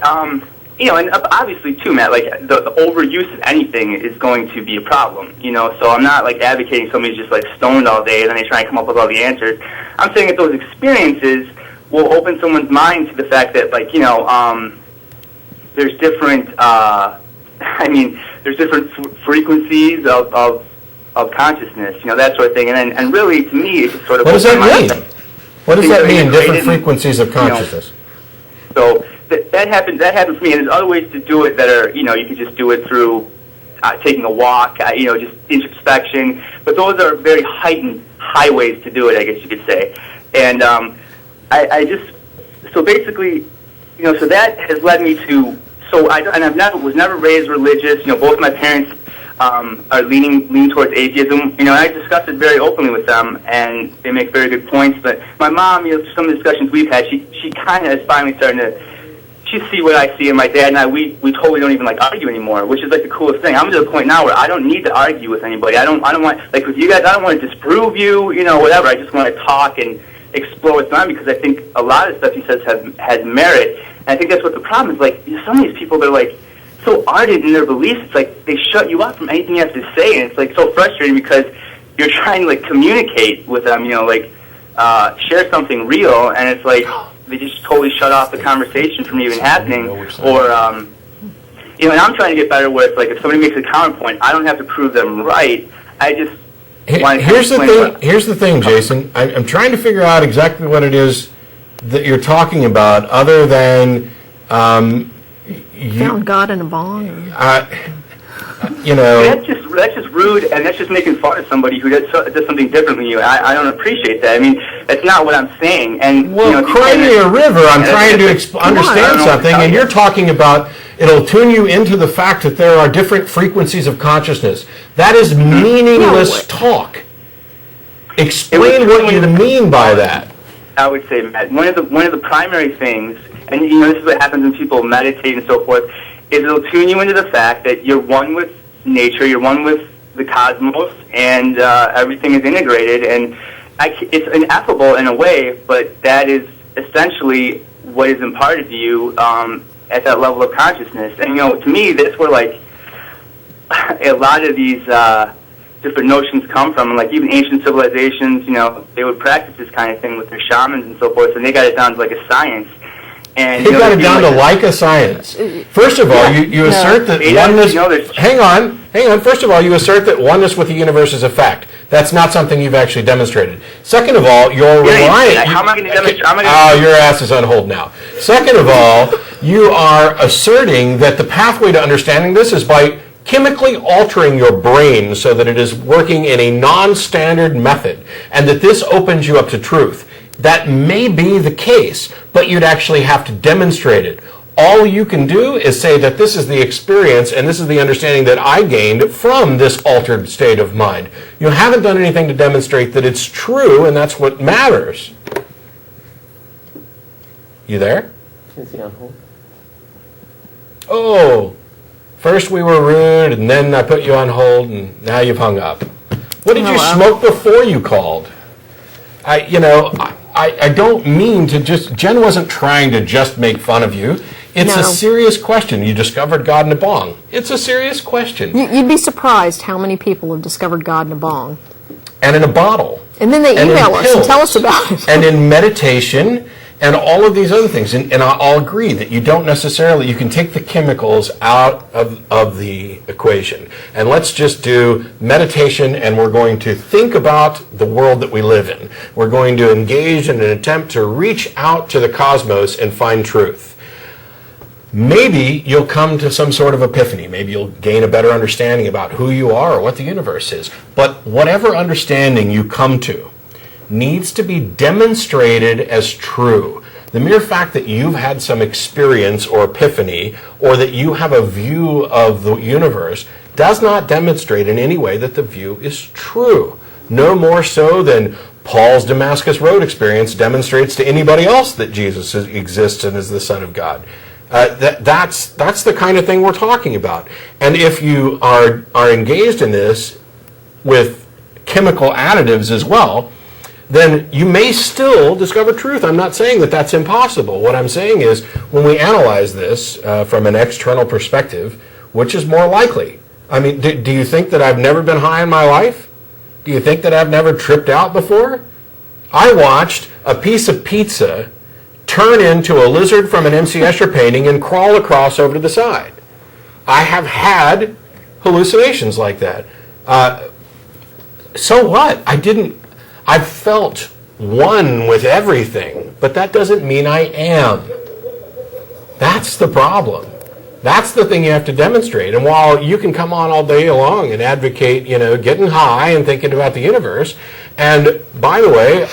And obviously too, Matt, like the overuse of anything is going to be a problem. So I'm not like advocating somebody's just like stoned all day and then they try and come up with all the answers. I'm saying that those experiences will open someone's mind to the fact that like there's different there's different frequencies of consciousness, that sort of thing. And really, to me, it's just sort of what does that mean? What does things that are mean, different integrated and, frequencies of consciousness? So that happens for me, and there's other ways to do it that are, you could just do it through taking a walk, just introspection. But those are very heightened high ways to do it, I guess you could say. And so basically, so that has led me to, was never raised religious. Both my parents are leaning towards atheism. I discuss it very openly with them, and they make very good points. But my mom, some of the discussions we've had, she kind of is finally starting to, she see what I see, and my dad and I, we totally don't even argue anymore, which is the coolest thing. I'm to the point now where I don't need to argue with anybody. I don't want, with you guys, I don't want to disprove you, whatever. I just want to talk and explore what's going on, because I think a lot of stuff he says has merit. And I think that's what the problem is. Some of these people, they're so ardent in their beliefs, it's they shut you up from anything you have to say, and it's so frustrating because you're trying to communicate with them, share something real, and it's they just totally shut off the conversation from even happening. Or and I'm trying to get better where it's if somebody makes a counterpoint, I don't have to prove them right. I just want to Here's the thing, Jason. I'm trying to figure out exactly what it is that you're talking about, other than found God in a bong. That's just rude, and that's just making fun of somebody who does something different than you. I don't appreciate that. I mean, that's not what I'm saying. And cry me a river. I'm trying to understand something, and you're talking about it'll tune you into the fact that there are different frequencies of consciousness. That is meaningless talk. Explain what you mean by that. I would say, Matt, one of the primary things, and this is what happens when people meditate and so forth, is it'll tune you into the fact that you're one with nature, you're one with the cosmos, and everything is integrated. And it's ineffable in a way, but that is essentially what is imparted to you at that level of consciousness. And to me, that's where a lot of these different notions come from. And even ancient civilizations, they would practice this kind of thing with their shamans and so forth, and they got it down to a science. And they got it down to a science. First of all, you assert that oneness. Hang on. First of all, you assert that oneness with the universe is a fact. That's not something you've actually demonstrated. Second of all, you're relying. How am I going to demonstrate? Your ass is on hold now. Second of all, you are asserting that the pathway to understanding this is by chemically altering your brain so that it is working in a non-standard method, and that this opens you up to truth. That may be the case, but you'd actually have to demonstrate it. All you can do is say that this is the experience and this is the understanding that I gained from this altered state of mind. You haven't done anything to demonstrate that it's true, and that's what matters. You there? Is he on hold? Oh, first we were rude, and then I put you on hold, and now you've hung up. What did you smoke before you called? I don't mean to just, Jen wasn't trying to just make fun of you. It's a serious question. You discovered God in a bong. It's a serious question. You'd be surprised how many people have discovered God in a bong. And in a bottle. And then they email us and tell us about it. And in meditation and all of these other things. And I'll agree that you don't necessarily, you can take the chemicals out of the equation. And let's just do meditation, and we're going to think about the world that we live in. We're going to engage in an attempt to reach out to the cosmos and find truth. Maybe you'll come to some sort of epiphany. Maybe you'll gain a better understanding about who you are or what the universe is. But whatever understanding you come to needs to be demonstrated as true. The mere fact that you've had some experience or epiphany, or that you have a view of the universe, does not demonstrate in any way that the view is true. No more so than Paul's Damascus Road experience demonstrates to anybody else that Jesus exists and is the Son of God. That's the kind of thing we're talking about. And if you are engaged in this with chemical additives as well, then you may still discover truth. I'm not saying that that's impossible. What I'm saying is, when we analyze this from an external perspective, which is more likely? I mean, do you think that I've never been high in my life? Do you think that I've never tripped out before? I watched a piece of pizza turn into a lizard from an M.C. Escher painting and crawl across over to the side. I have had hallucinations like that. So what? I felt one with everything, but that doesn't mean I am. That's the problem. That's the thing you have to demonstrate. And while you can come on all day long and advocate, getting high and thinking about the universe, and by the way,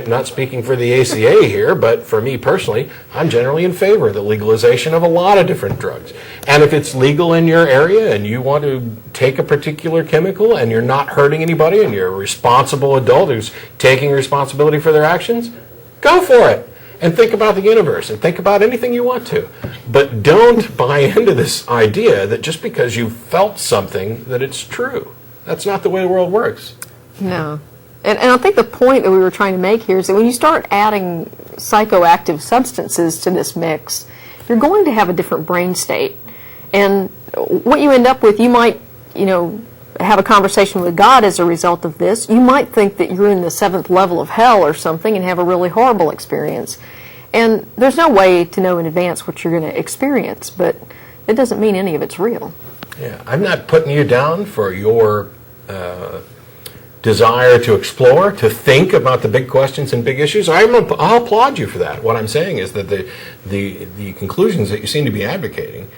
not speaking for the ACA here, but for me personally, I'm generally in favor of the legalization of a lot of different drugs. And if it's legal in your area and you want to take a particular chemical and you're not hurting anybody and you're a responsible adult who's taking responsibility for their actions, go for it. And think about the universe and think about anything you want to. But don't buy into this idea that just because you felt something that it's true. That's not the way the world works. No. And I think the point that we were trying to make here is that when you start adding psychoactive substances to this mix, you're going to have a different brain state. And what you end up with, you might, have a conversation with God as a result of this. You might think that you're in the 7th level of hell or something and have a really horrible experience. And there's no way to know in advance what you're going to experience, but it doesn't mean any of it's real. Yeah, I'm not putting you down for your desire to explore, to think about the big questions and big issues. I'll applaud you for that. What I'm saying is that the conclusions that you seem to be advocating,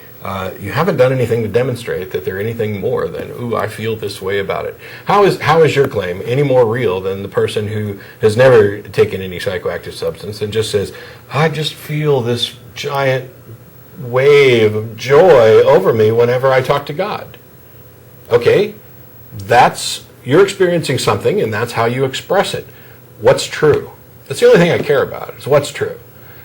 you haven't done anything to demonstrate that they're anything more than, ooh, I feel this way about it. How is your claim any more real than the person who has never taken any psychoactive substance and just says, I just feel this giant wave of joy over me whenever I talk to God? Okay, you're experiencing something and that's how you express it. What's true? That's the only thing I care about, is what's true.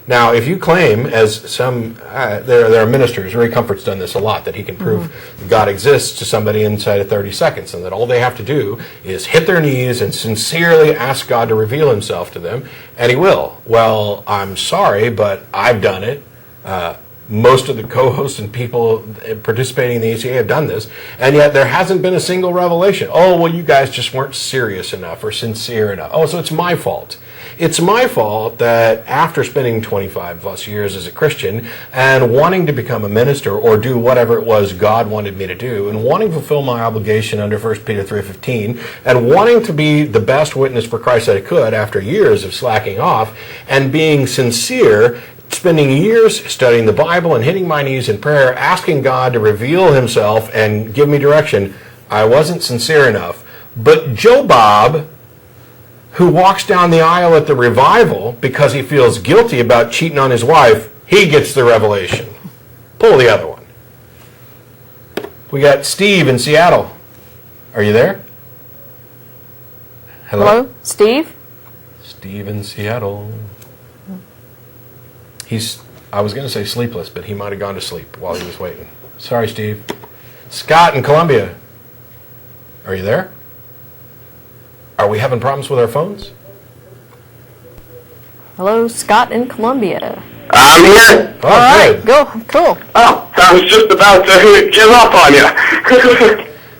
Now, if you claim, as some, there are ministers, Ray Comfort's done this a lot, that he can prove God exists to somebody inside of 30 seconds, and that all they have to do is hit their knees and sincerely ask God to reveal himself to them, and he will. Well, I'm sorry, but I've done it. Most of the co-hosts and people participating in the ACA have done this, and yet there hasn't been a single revelation. Oh, well, you guys just weren't serious enough or sincere enough. Oh, so it's my fault. It's my fault that after spending 25 plus years as a Christian and wanting to become a minister or do whatever it was God wanted me to do, and wanting to fulfill my obligation under 1 Peter 3:15, and wanting to be the best witness for Christ that I could after years of slacking off and being sincere, spending years studying the Bible and hitting my knees in prayer, asking God to reveal himself and give me direction, I wasn't sincere enough. But Joe Bob, who walks down the aisle at the revival because he feels guilty about cheating on his wife, he gets the revelation. Pull the other one. We got Steve in Seattle. Are you there? Hello, Steve? Steve in Seattle. I was going to say sleepless, but he might have gone to sleep while he was waiting. Sorry, Steve. Scott in Columbia. Are you there? Are we having problems with our phones? Hello, Scott in Columbia. I'm here. Oh, All right, good. go, cool. Oh, I was just about to give up on you.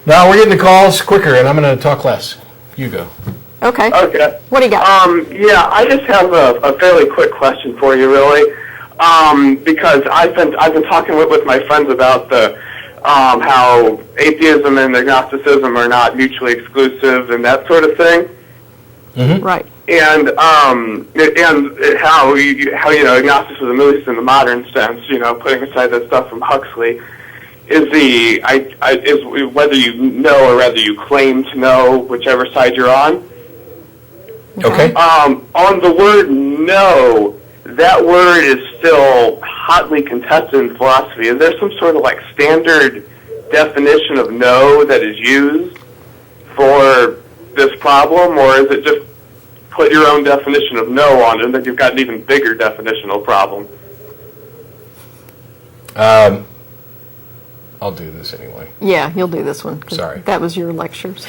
No, we're getting the calls quicker, and I'm going to talk less. You go. Okay. Okay. What do you got? Yeah, I just have a fairly quick question for you, really, because I've been talking with my friends about how atheism and agnosticism are not mutually exclusive and that sort of thing. Mm-hmm. Right. And how agnosticism, at least in the modern sense, putting aside that stuff from Huxley, is is whether you know or whether you claim to know, whichever side you're on. Okay. On the word "know," that word is still hotly contested in philosophy. Is there some sort of standard definition of "know" that is used for this problem, or is it just put your own definition of "know" on it, and then you've got an even bigger definitional problem? I'll do this anyway. Yeah, you'll do this one. 'Cause Sorry. that was your lectures.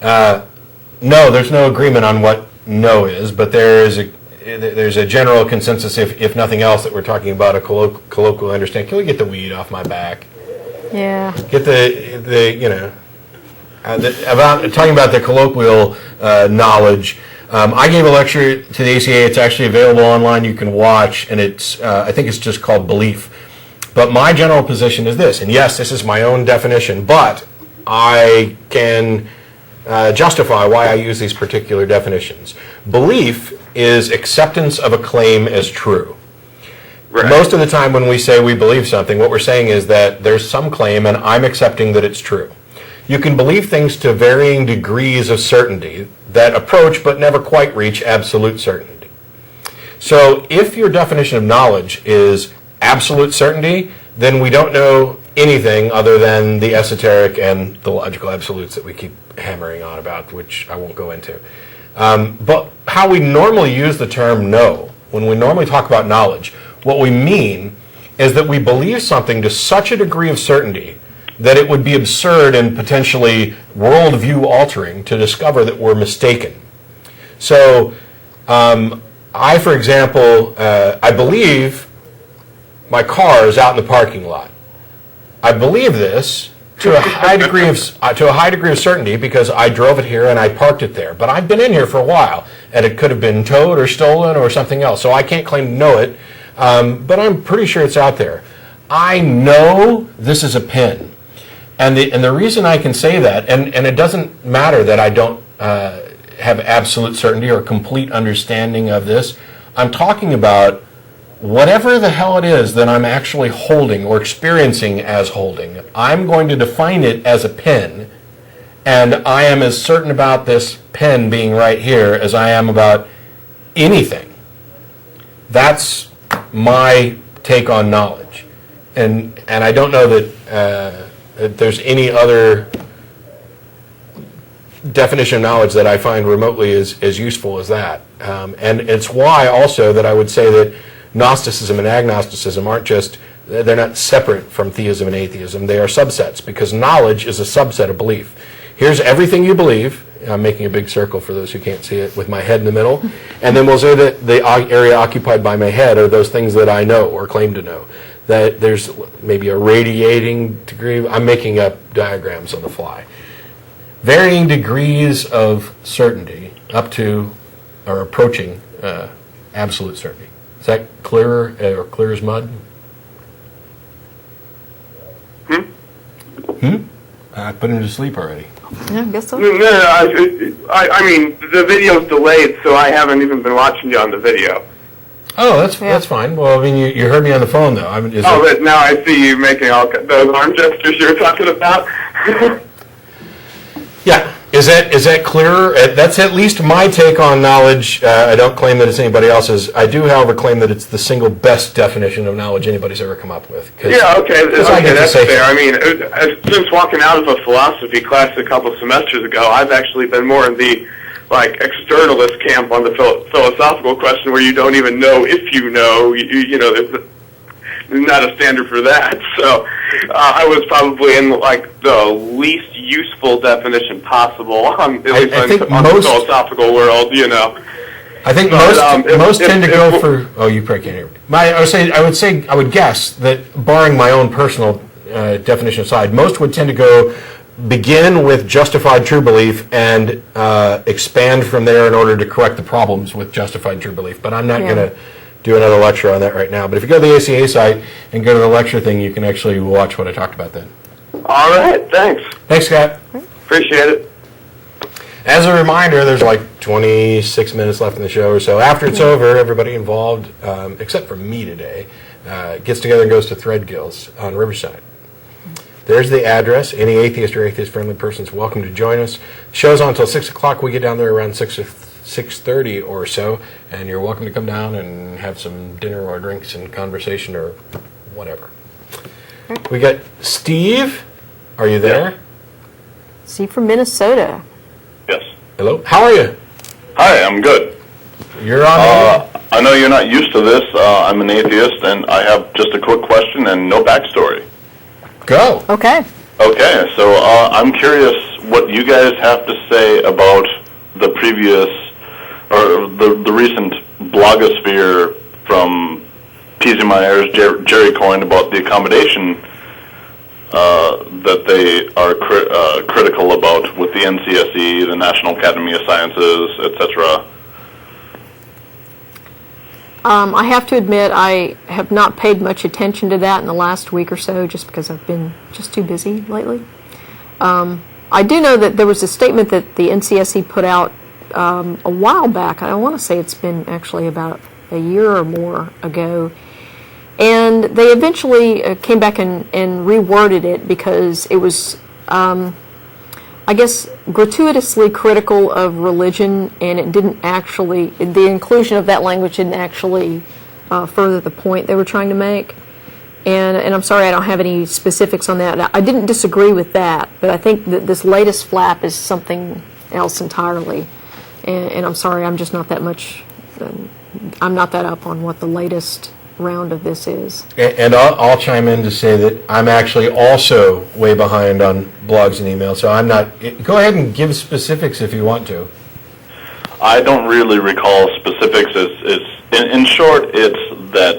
No, there's no agreement on what no is, but there's a general consensus, if nothing else, that we're talking about a colloquial understanding. Can we get the weed off my back? Yeah. Get talking about the colloquial knowledge. I gave a lecture to the ACA. It's actually available online. You can watch, and I think it's just called Belief. But my general position is this, and yes, this is my own definition, but I can justify why I use these particular definitions. Belief is acceptance of a claim as true. Right. Most of the time when we say we believe something, what we're saying is that there's some claim and I'm accepting that it's true. You can believe things to varying degrees of certainty that approach but never quite reach absolute certainty. So if your definition of knowledge is absolute certainty, then we don't know anything other than the esoteric and the logical absolutes that we keep hammering on about, which I won't go into. But how we normally use the term know, when we normally talk about knowledge, what we mean is that we believe something to such a degree of certainty that it would be absurd and potentially worldview altering to discover that we're mistaken. So I, for example, I believe my car is out in the parking lot. I believe this to a high degree of certainty because I drove it here and I parked it there. But I've been in here for a while, and it could have been towed or stolen or something else. So I can't claim to know it, but I'm pretty sure it's out there. I know this is a pen, and the reason I can say that, and it doesn't matter that I don't have absolute certainty or complete understanding of this. I'm talking about whatever the hell it is that I'm actually holding or experiencing as holding. I'm going to define it as a pen, and I am as certain about this pen being right here as I am about anything. That's my take on knowledge. And I don't know that there's any other definition of knowledge that I find remotely as useful as that. And it's why also that I would say that Gnosticism and agnosticism they're not separate from theism and atheism. They are subsets because knowledge is a subset of belief. Here's everything you believe. I'm making a big circle for those who can't see it with my head in the middle. And then we'll say that the area occupied by my head are those things that I know or claim to know. That there's maybe a radiating degree. I'm making up diagrams on the fly. Varying degrees of certainty up to or approaching absolute certainty. Is that clearer or clear as mud? I put him to sleep already. Yeah, I guess so. No, I mean, the video's delayed, so I haven't even been watching you on the video. Oh, that's fine. Well, I mean, you heard me on the phone, though. But now I see you making all those arm gestures you were talking about. Yeah. Is that clearer? That's at least my take on knowledge. I don't claim that it's anybody else's. I do, however, claim that it's the single best definition of knowledge anybody's ever come up with. Yeah, okay, that's fair. I mean, since walking out of a philosophy class a couple semesters ago, I've actually been more in the externalist camp on the philosophical question where you don't even know if you know. You know, there's not a standard for that. So I was probably in the least useful definition possible, at least on the philosophical world, you know. I think most tend to go for. Oh, you probably can't hear me. I would guess that, barring my own personal definition aside, most would tend to begin with justified true belief and expand from there in order to correct the problems with justified true belief. But I'm not going to do another lecture on that right now. But if you go to the ACA site and go to the lecture thing, you can actually watch what I talked about then. All right, thanks. Thanks, Scott. Appreciate it. As a reminder, there's 26 minutes left in the show or so. After it's over, everybody involved, except for me today, gets together and goes to Threadgills on Riverside. There's the address. Any atheist or atheist-friendly person is welcome to join us. The show's on until 6 o'clock. We get down there around 6:30 or so, and you're welcome to come down and have some dinner or drinks and conversation or whatever. We got Steve. Are you there? Steve from Minnesota. Yes. Hello. How are you? Hi, I'm good. You're on. I know you're not used to this. I'm an atheist, and I have just a quick question and no backstory. Go. Okay. Okay, so I'm curious what you guys have to say about the previous, or the recent blogosphere from P.Z. Myers, Jerry Coyne, about the accommodation that they are critical about with the NCSE, the National Academy of Sciences, etc. I have to admit I have not paid much attention to that in the last week or so just because I've been just too busy lately. I do know that there was a statement that the NCSE put out a while back. I want to say it's been actually about a year or more ago. And they eventually came back and reworded it because it was, I guess, gratuitously critical of religion, and it didn't actually, the inclusion of that language didn't actually further the point they were trying to make. And I'm sorry I don't have any specifics on that. I didn't disagree with that, but I think that this latest flap is something else entirely. And I'm sorry, I'm just not that much, I'm not that up on what the latest round of this is. And I'll chime in to say that I'm actually also way behind on blogs and emails, so I'm not. Go ahead and give specifics if you want to. I don't really recall specifics. In short, it's that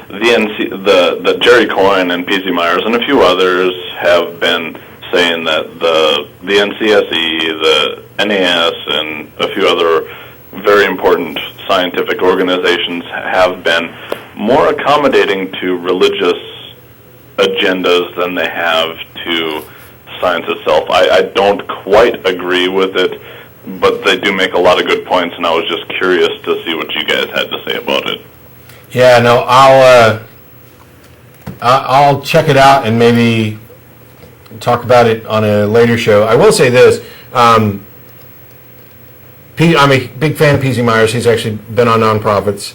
the Jerry Coyne and P.Z. Myers and a few others have been saying that the NCSE, the NAS, and a few other very important scientific organizations have been more accommodating to religious agendas than they have to science itself. I don't quite agree with it, but they do make a lot of good points, and I was just curious to see what you guys had to say about it. Yeah, no, I'll check it out and maybe talk about it on a later show. I will say this. I'm a big fan of P.Z. Myers. He's actually been on Nonprofits.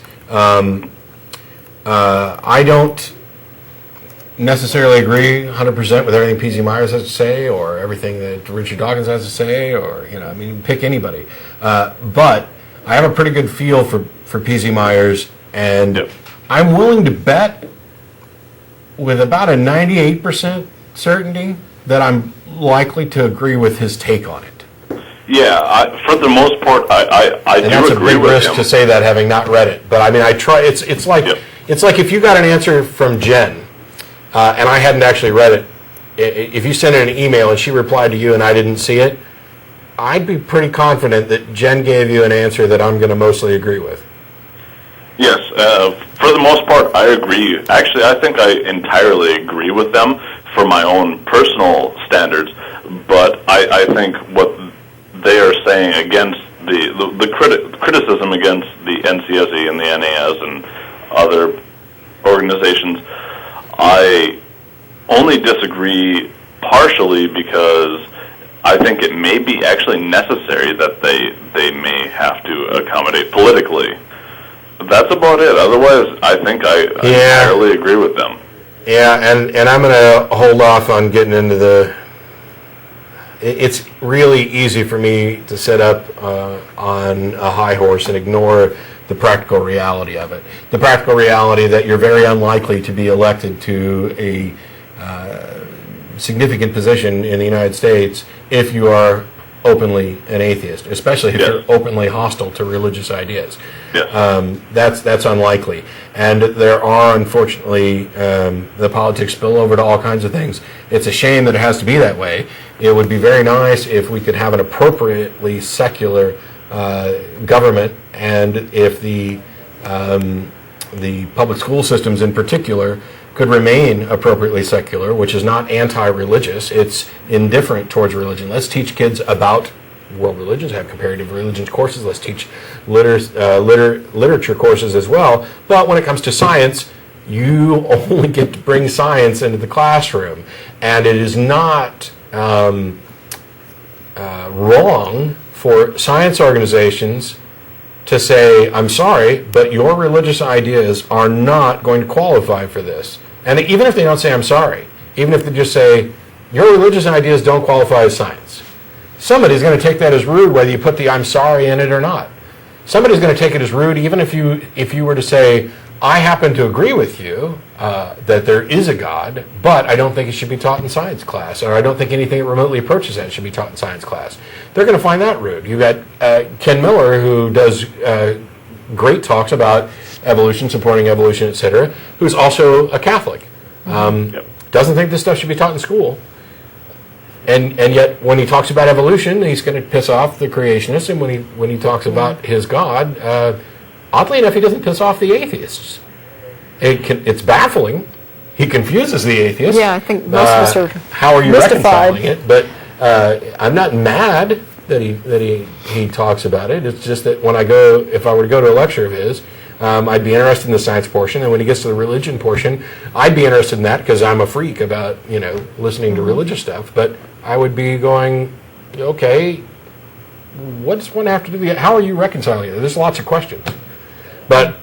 I don't necessarily agree 100% with everything P.Z. Myers has to say or everything that Richard Dawkins has to say, or, pick anybody. But I have a pretty good feel for P.Z. Myers, and Yep. I'm willing to bet with about a 98% certainty that I'm likely to agree with his take on it. Yeah, for the most part, I And do that's a agree big with risk him. to say that having not read it. But I mean, I try. It's like Yep. it's like if you got an answer from Jen, and I hadn't actually read it. If you sent her an email and she replied to you and I didn't see it, I'd be pretty confident that Jen gave you an answer that I'm going to mostly agree with. Yes, for the most part, I agree. Actually, I think I entirely agree with them for my own personal standards. But I think what they are saying against the criticism against the NCSE and the NAS and other organizations, I only disagree partially because I think it may be actually necessary that they may have to accommodate politically. That's about it. Otherwise, I think I entirely agree with them. Yeah, and I'm going to hold off on getting into the... It's really easy for me to sit up on a high horse and ignore the practical reality of it. The practical reality that you're very unlikely to be elected to a significant position in the United States if you are openly an atheist, especially if you're openly hostile to religious ideas. Yes. That's unlikely. And there are, unfortunately, the politics spill over to all kinds of things. It's a shame that it has to be that way. It would be very nice if we could have an appropriately secular government, and if the public school systems in particular could remain appropriately secular, which is not anti-religious, it's indifferent towards religion. Let's teach kids about world religions, have comparative religions courses, let's teach literature courses as well, but when it comes to science, you only get to bring science into the classroom, and it is not wrong for science organizations to say, I'm sorry, but your religious ideas are not going to qualify for this. And even if they don't say, I'm sorry, even if they just say, your religious ideas don't qualify as science, somebody's going to take that as rude whether you put the I'm sorry in it or not. Somebody's going to take it as rude even if you were to say, I happen to agree with you that there is a God, but I don't think it should be taught in science class, or I don't think anything that remotely approaches that should be taught in science class. They're going to find that rude. You've got Ken Miller, who does great talks about evolution, supporting evolution, etc., who's also a Catholic. Doesn't think this stuff should be taught in school. And yet, when he talks about evolution, he's going to piss off the creationists, and when he talks about his God, oddly enough, he doesn't piss off the atheists. It's baffling. He confuses the atheists. Yeah, I think most of us are how are you mystified. reconciling it? But I'm not mad that he talks about it. It's just that when if I were to go to a lecture of his, I'd be interested in the science portion, and when he gets to the religion portion, I'd be interested in that because I'm a freak about listening to religious stuff. But I would be going, okay, what does one have to do? How are you reconciling it? There's lots of questions, but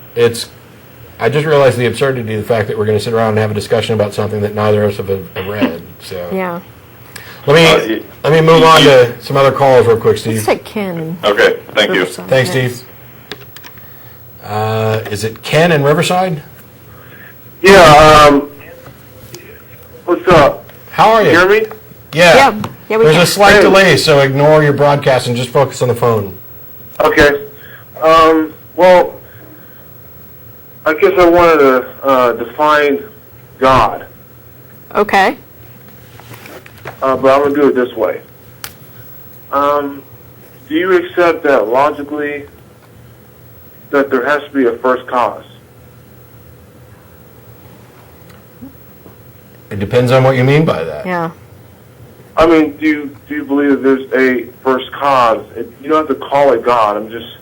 I just realized the absurdity of the fact that we're going to sit around and have a discussion about something that neither of us have read. So Yeah. let me move on to some other calls real quick, Steve. Let's take Ken. Okay, thank you. Riverside Thanks, next. Steve. Is it Ken in Riverside? Yeah, what's up? How are you? Hear me? Yeah. Yeah, we There's can. a slight Hey. delay, so ignore your broadcast and just focus on the phone. Okay. Well, I guess I wanted to define God, Okay. but I'm going to do it this way. Do you accept that logically that there has to be a first cause? It depends on what you mean by that. Yeah. I mean, do you believe that there's a first cause? You don't have to call it God. I'm just...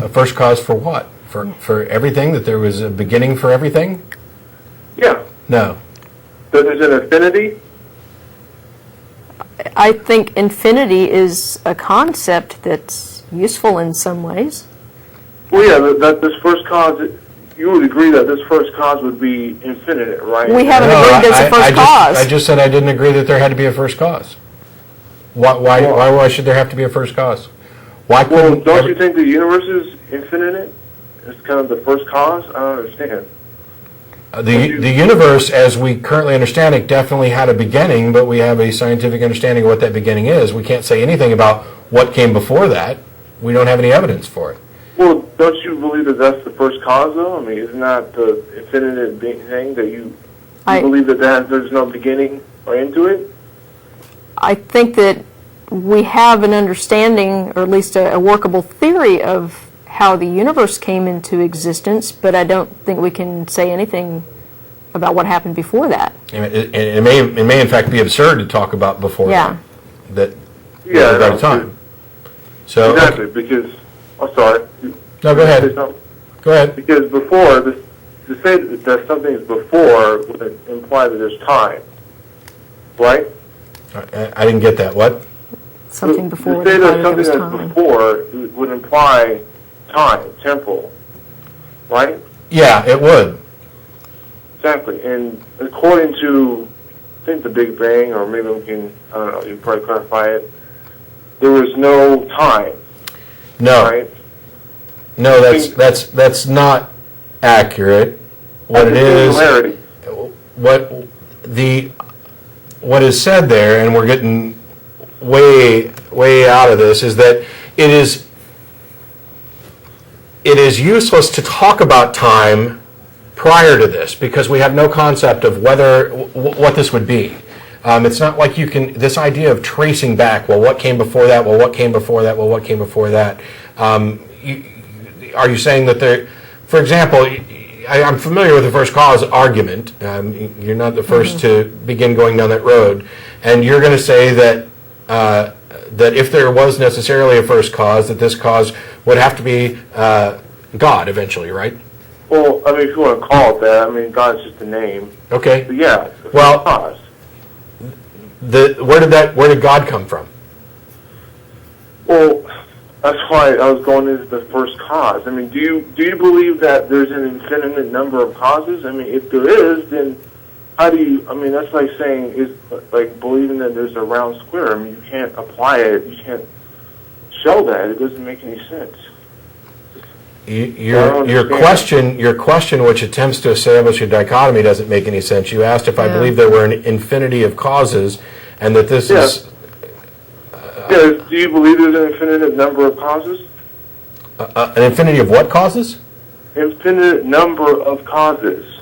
A first cause for what? For everything? That there was a beginning for everything? Yeah. No. That there's an infinity? I think infinity is a concept that's useful in some ways. Well, yeah, that this first cause... You would agree that this first cause would be infinite, right? We haven't agreed there's a first cause. I just said I didn't agree that there had to be a first cause. Why should there have to be a first cause? Why Well, couldn't... don't you think the universe is infinite? It's kind of the first cause? I don't understand. The universe, as we currently understand it, definitely had a beginning, but we have a scientific understanding of what that beginning is. We can't say anything about what came before that. We don't have any evidence for it. Well, don't you believe that that's the first cause, though? I mean, isn't that the infinite thing that you believe that there's no beginning or end to it? I think that we have an understanding, or at least a workable theory of how the universe came into existence, but I don't think we can say anything about what happened before that. It may in fact be absurd to talk about before that Yeah, at a time. So exactly, because... I'm sorry. No, go ahead. Say something? Go ahead. Because before, to say that something is before would imply that there's time, right? I didn't get that. What? Something before. To say that there something was that's time. before would imply time, temporal, right? Yeah, it would. Exactly. And according to, I think the Big Bang, or maybe we can, I don't know, you can probably clarify it, there was no time. No. Right? No, that's not accurate. What it is, what is said there, and we're getting way out of this, is that it is useless to talk about time prior to this because we have no concept of what this would be. It's not like you can, this idea of tracing back, well, what came before that, well, what came before that, well, what came before that. Are you saying that there, for example, I'm familiar with the first cause argument. You're not the first to begin going down that road. And you're going to say that that if there was necessarily a first cause, that this cause would have to be God eventually, right? Well, I mean, if you want to call it that, I mean, God's just a name. Okay. But yeah, it's the Well, first cause. Where did God come from? Well, that's why I was going into the first cause. I mean, do you believe that there's an infinite number of causes? I mean, if there is, then how do you? I mean, that's like saying is like believing that there's a round square. I mean, you can't apply it. You can't show that. It doesn't make any sense. Your question, which attempts to establish a dichotomy, doesn't make any sense. You asked if I believe there were an infinity of causes, and that this is. Do you believe there's an infinite number of causes? An infinity of what causes? Infinite number of causes.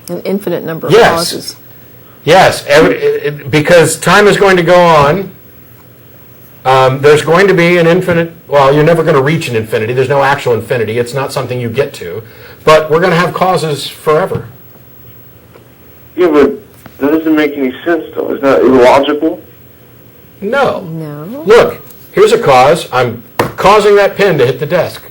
An infinite number of causes. Yes, because time is going to go on. There's going to be an infinite, well, you're never going to reach an infinity. There's no actual infinity. It's not something you get to. But we're going to have causes forever. Yeah, but that doesn't make any sense, though. It's not illogical. No. No. Look, here's a cause. I'm causing that pen to hit the desk.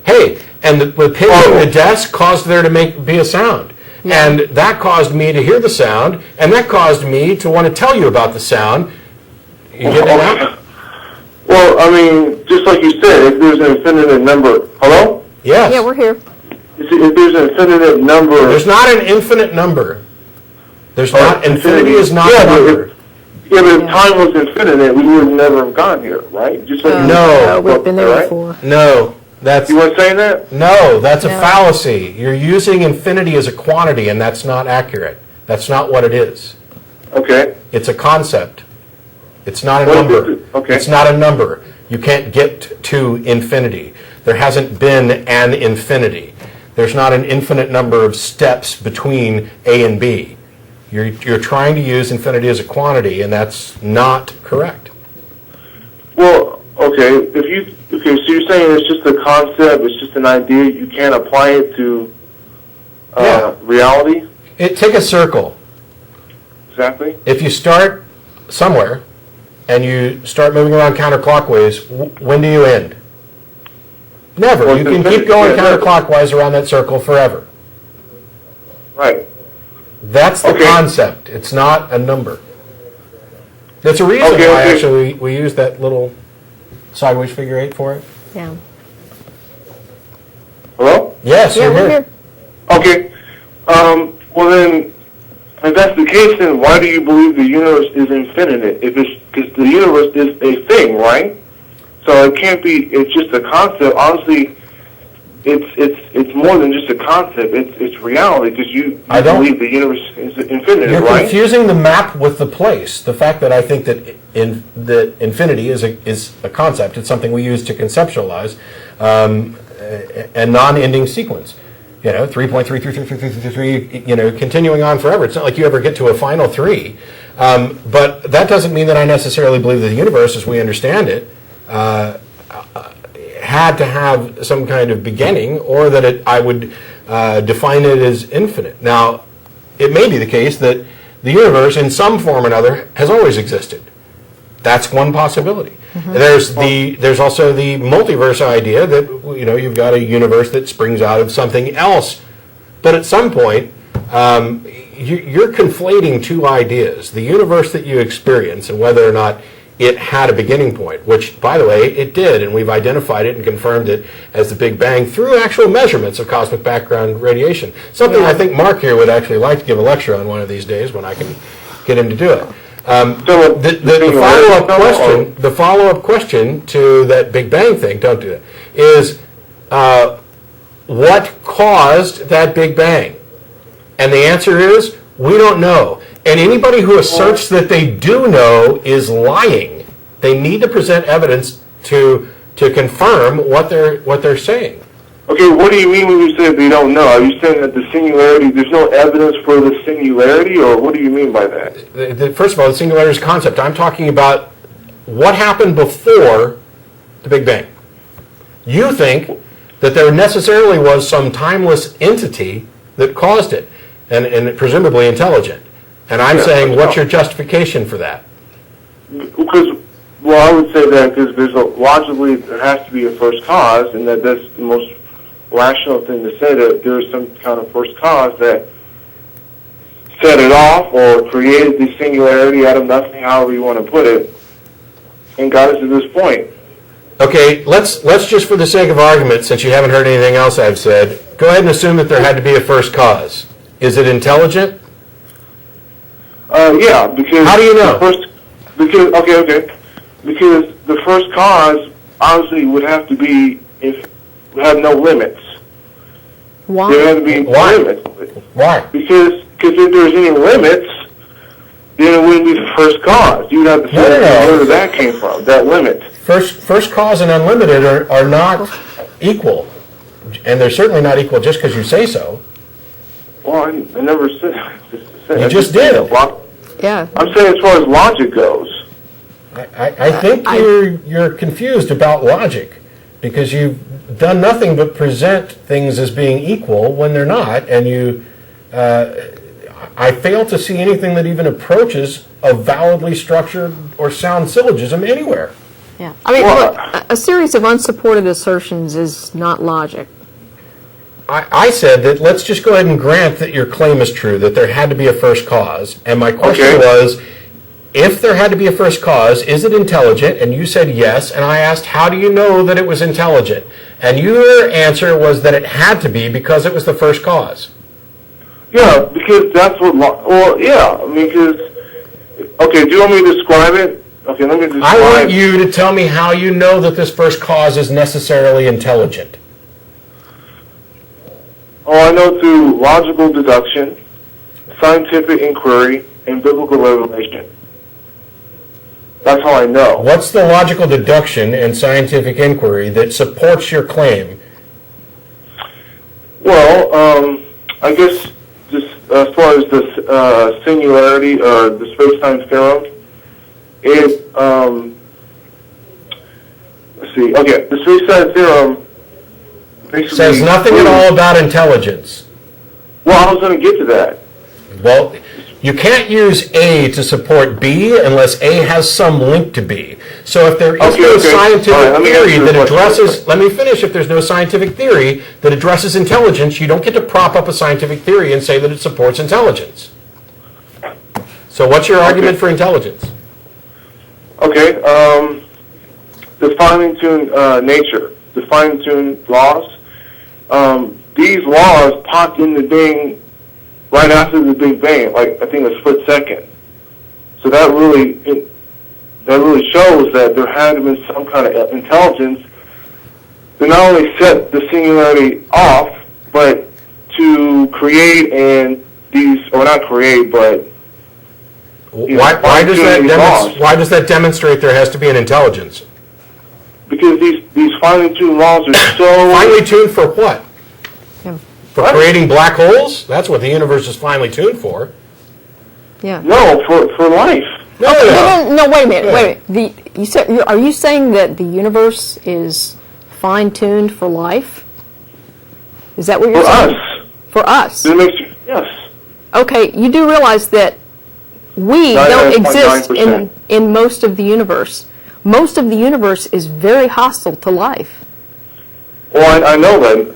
Hey, and the pin hitting the desk caused there to be a sound. Yeah. And that caused me to hear the sound, and that caused me to want to tell you about the sound. You get that? Well, I mean, just like you said, if there's an infinite number... Hello? Yes. Yeah, we're here. If there's an infinite number... There's not an infinite number. There's not. Infinity is not a number. But if time was infinite, we would never have gone here, right? Just like No. We've been there right? before. No. That's... You weren't saying that? No, that's a No. fallacy. You're using infinity as a quantity, and that's not accurate. That's not what it is. Okay. It's a concept. It's not a What is number. it? Okay. It's not a number. You can't get to infinity. There hasn't been an infinity. There's not an infinite number of steps between A and B. You're trying to use infinity as a quantity, and that's not correct. Well, okay. So you're saying it's just a concept, it's just an idea, you can't apply it to reality? Take a circle. Exactly. If you start somewhere and you start moving around counterclockwise, when do you end? Never. Well, You can keep going counterclockwise around that circle forever. Right. That's the concept. It's not a number. That's a reason why actually we use that little sideways figure 8 for it. Yeah. Hello? Yes, Yeah, you're we're here. here. Okay. Well then, if that's the case, then why do you believe the universe is infinite? Because the universe is a thing, right? So it can't be. It's just a concept. Honestly, it's more than just a concept. It's reality because you believe the universe is infinite, You're right? confusing the map with the place. The fact that I think that that infinity is a concept. It's something we use to conceptualize a non-ending sequence. 3.33333, continuing on forever. It's not like you ever get to a final 3. But that doesn't mean that I necessarily believe that the universe, as we understand it, had to have some kind of beginning, or that I would define it as infinite. Now, it may be the case that the universe, in some form or another, has always existed. That's one possibility. Mm-hmm. There's also the multiverse idea that you've got a universe that springs out of something else, but at some point you're conflating two ideas: the universe that you experience and whether or not it had a beginning point, which, by the way, it did, and we've identified it and confirmed it as the Big Bang through actual measurements of cosmic background radiation. Something I think Mark here would actually like to give a lecture on one of these days when I can get him to do it. The follow-up question to that Big Bang thing, don't do it, is what caused that Big Bang? And the answer is, we don't know. And anybody who asserts that they do know is lying. They need to present evidence to confirm what they're saying. Okay, what do you mean when you say they don't know? Are you saying that the singularity, there's no evidence for the singularity, or what do you mean by that? First of all, the singularity is a concept. I'm talking about what happened before the Big Bang. You think that there necessarily was some timeless entity that caused it, and presumably intelligent. And I'm saying, what's your justification for that? Because, I would say that because logically there has to be a first cause, and that's the most rational thing to say, that there's some kind of first cause that set it off or created the singularity out of nothing, however you want to put it, and got us to this point. Okay, let's just for the sake of argument, since you haven't heard anything else I've said, go ahead and assume that there had to be a first cause. Is it intelligent? Yeah, because... How do you know? Because the first cause obviously would have to be would have no limits. Why? There have to be limits. Why? Because if there's any limits, then it wouldn't be the first cause. You'd have to figure out where that came from, that limit. First cause and unlimited are not equal. And they're certainly not equal just because you say so. Well, I never said... You just did. Yeah. I'm saying as far as logic goes. I think you're confused about logic, because you've done nothing but present things as being equal when they're not, and I fail to see anything that even approaches a validly structured or sound syllogism anywhere. Yeah. I mean, look, a series of unsupported assertions is not logic. I said that let's just go ahead and grant that your claim is true, that there had to be a first cause. And my question was, if there had to be a first cause, is it intelligent? And you said yes. And I asked, how do you know that it was intelligent? And your answer was that it had to be because it was the first cause. Yeah, because that's what, well, yeah, I mean, because, okay, do you want me to describe it? Okay, let me describe. I want you to tell me how you know that this first cause is necessarily intelligent. Oh, I know through logical deduction, scientific inquiry, and biblical revelation. That's how I know. What's the logical deduction and scientific inquiry that supports your claim? Well, I guess just as far as the singularity or the space-time theorem, it, let's see, okay, the space-time theorem basically says nothing at all about intelligence. Well, I was going to get to that. Well, you can't use A to support B unless A has some link to B. So if there is no scientific theory that addresses, let me finish, if there's no scientific theory that addresses intelligence, you don't get to prop up a scientific theory and say that it supports intelligence. So what's your argument for intelligence? Okay, the fine-tuned nature, the fine-tuned laws. These laws popped into being right after the Big Bang, like I think a split second. So that really shows that there had to be some kind of intelligence that not only set the singularity off, but to create and these, or not create, but why does that demonstrate there has to be an intelligence? Because these finely tuned laws are so finely tuned for what? For creating black holes? That's what the universe is finely tuned for. Yeah. No, for life. No, wait a minute. Are you saying that the universe is fine-tuned for life? Is that what you're saying? For us. Yes. Okay, you do realize that we don't exist in most of the universe. Most of the universe is very hostile to life. Well, I know that.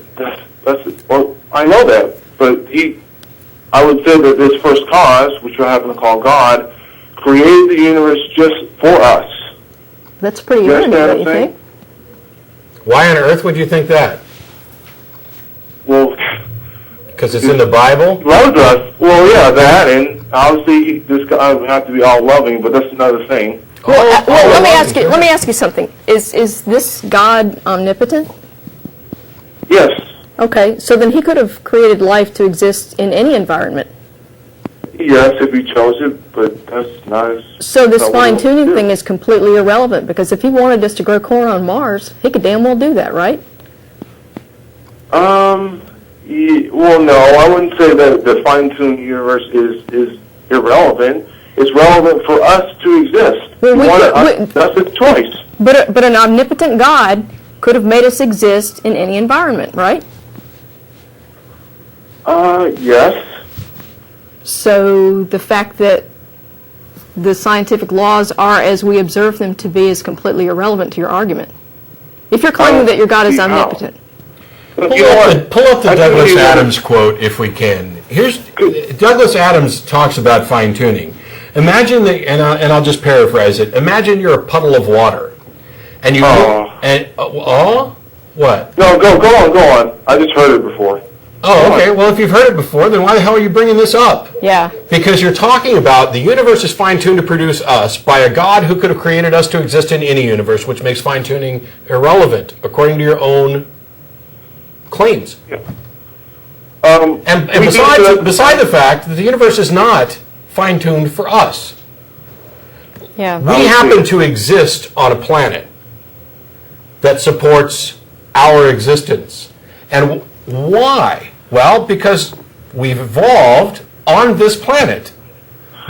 I know that, but I would say that this first cause, which we happen to call God, created the universe just for us. That's pretty evident, don't you think? Why on earth would you think that? Well, because it's in the Bible? Loves us. Well, yeah, that, and obviously this guy would have to be all loving, but that's another thing. Well, let me ask you something. Is this God omnipotent? Yes. Okay, so then he could have created life to exist in any environment. Yes, if he chose it, but that's not as... So this fine-tuning thing is completely irrelevant, because if he wanted us to grow corn on Mars, he could damn well do that, right? Well, no, I wouldn't say that the fine-tuned universe is irrelevant. It's relevant for us to exist. Well, that's a choice. But an omnipotent God could have made us exist in any environment, right? Yes. So the fact that the scientific laws are as we observe them to be is completely irrelevant to your argument. If you're claiming that your God is omnipotent. Pull up the Douglas Adams quote if we can. Douglas Adams talks about fine-tuning. Imagine and I'll just paraphrase it. Imagine you're a puddle of water, and you what? No, go on. I just heard it before. Oh, okay. Well, if you've heard it before, then why the hell are you bringing this up? Yeah. Because you're talking about the universe is fine-tuned to produce us by a God who could have created us to exist in any universe, which makes fine-tuning irrelevant, according to your own claims. Yeah. And beside the fact that the universe is not fine-tuned for us. Yeah. We happen to exist on a planet that supports our existence. And why? Well, because we've evolved on this planet.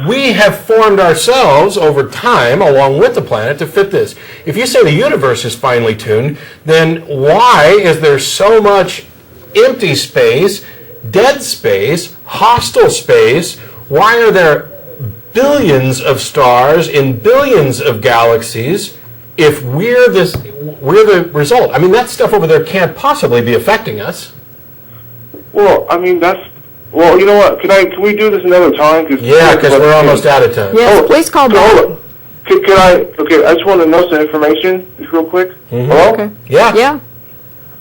We have formed ourselves over time, along with the planet, to fit this. If you say the universe is finely tuned, then why is there so much empty space, dead space, hostile space? Why are there billions of stars in billions of galaxies if we're the result? I mean, that stuff over there can't possibly be affecting us. Well, I mean, well, you know what? Can we do this another time? Yeah, because we're almost out of time. Yes, please call back. Okay, I just want to know some information, just real quick. Hello? Okay. Yeah. Yeah.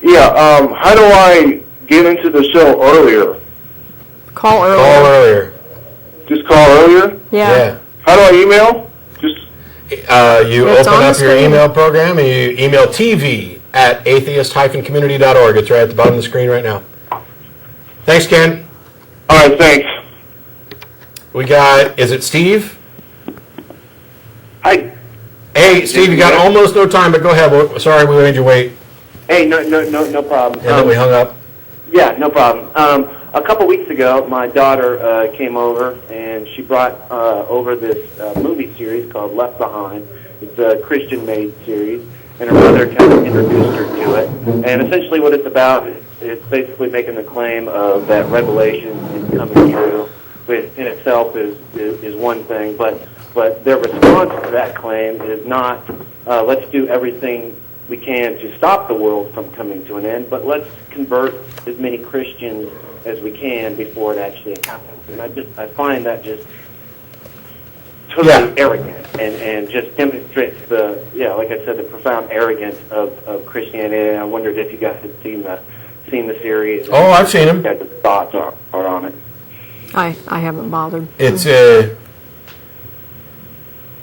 Yeah, how do I get into the show earlier? Call earlier. Call earlier. Just call earlier? Yeah. How do I email? Just you It's open on the up your screen. email program and you email tv@atheist-community.org. It's right at the bottom of the screen right now. Thanks, Ken. All right, thanks. We got, is it Steve? Hi. Hey, Steve, you got almost no time, but go ahead. Sorry we made you wait. Hey, no problem. And then we hung up. Yeah, no problem. A couple weeks ago, my daughter came over, and she brought over this movie series called Left Behind. It's a Christian-made series, and her mother kind of introduced her to it. And essentially what it's about is it's basically making the claim of that Revelation is coming true, which in itself is one thing, but their response to that claim is not, let's do everything we can to stop the world from coming to an end, but let's convert as many Christians as we can before it actually happens. And I find that just totally arrogant and just demonstrates like I said, the profound arrogance of Christianity. And I wondered if you guys had seen the series. Oh, I've seen them. What the thoughts are on it. I haven't bothered. It's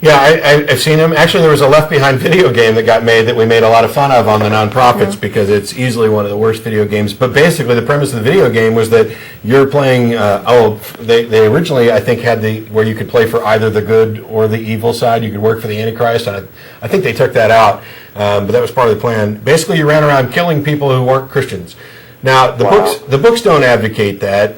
I've seen them. Actually, there was a Left Behind video game that got made that we made a lot of fun of on the nonprofits because it's easily one of the worst video games. But basically, the premise of the video game was that you're playing. They originally, I think, had where you could play for either the good or the evil side. You could work for the Antichrist. And I think they took that out, but that was part of the plan. Basically, you ran around killing people who weren't Christians. Now, the books don't advocate that.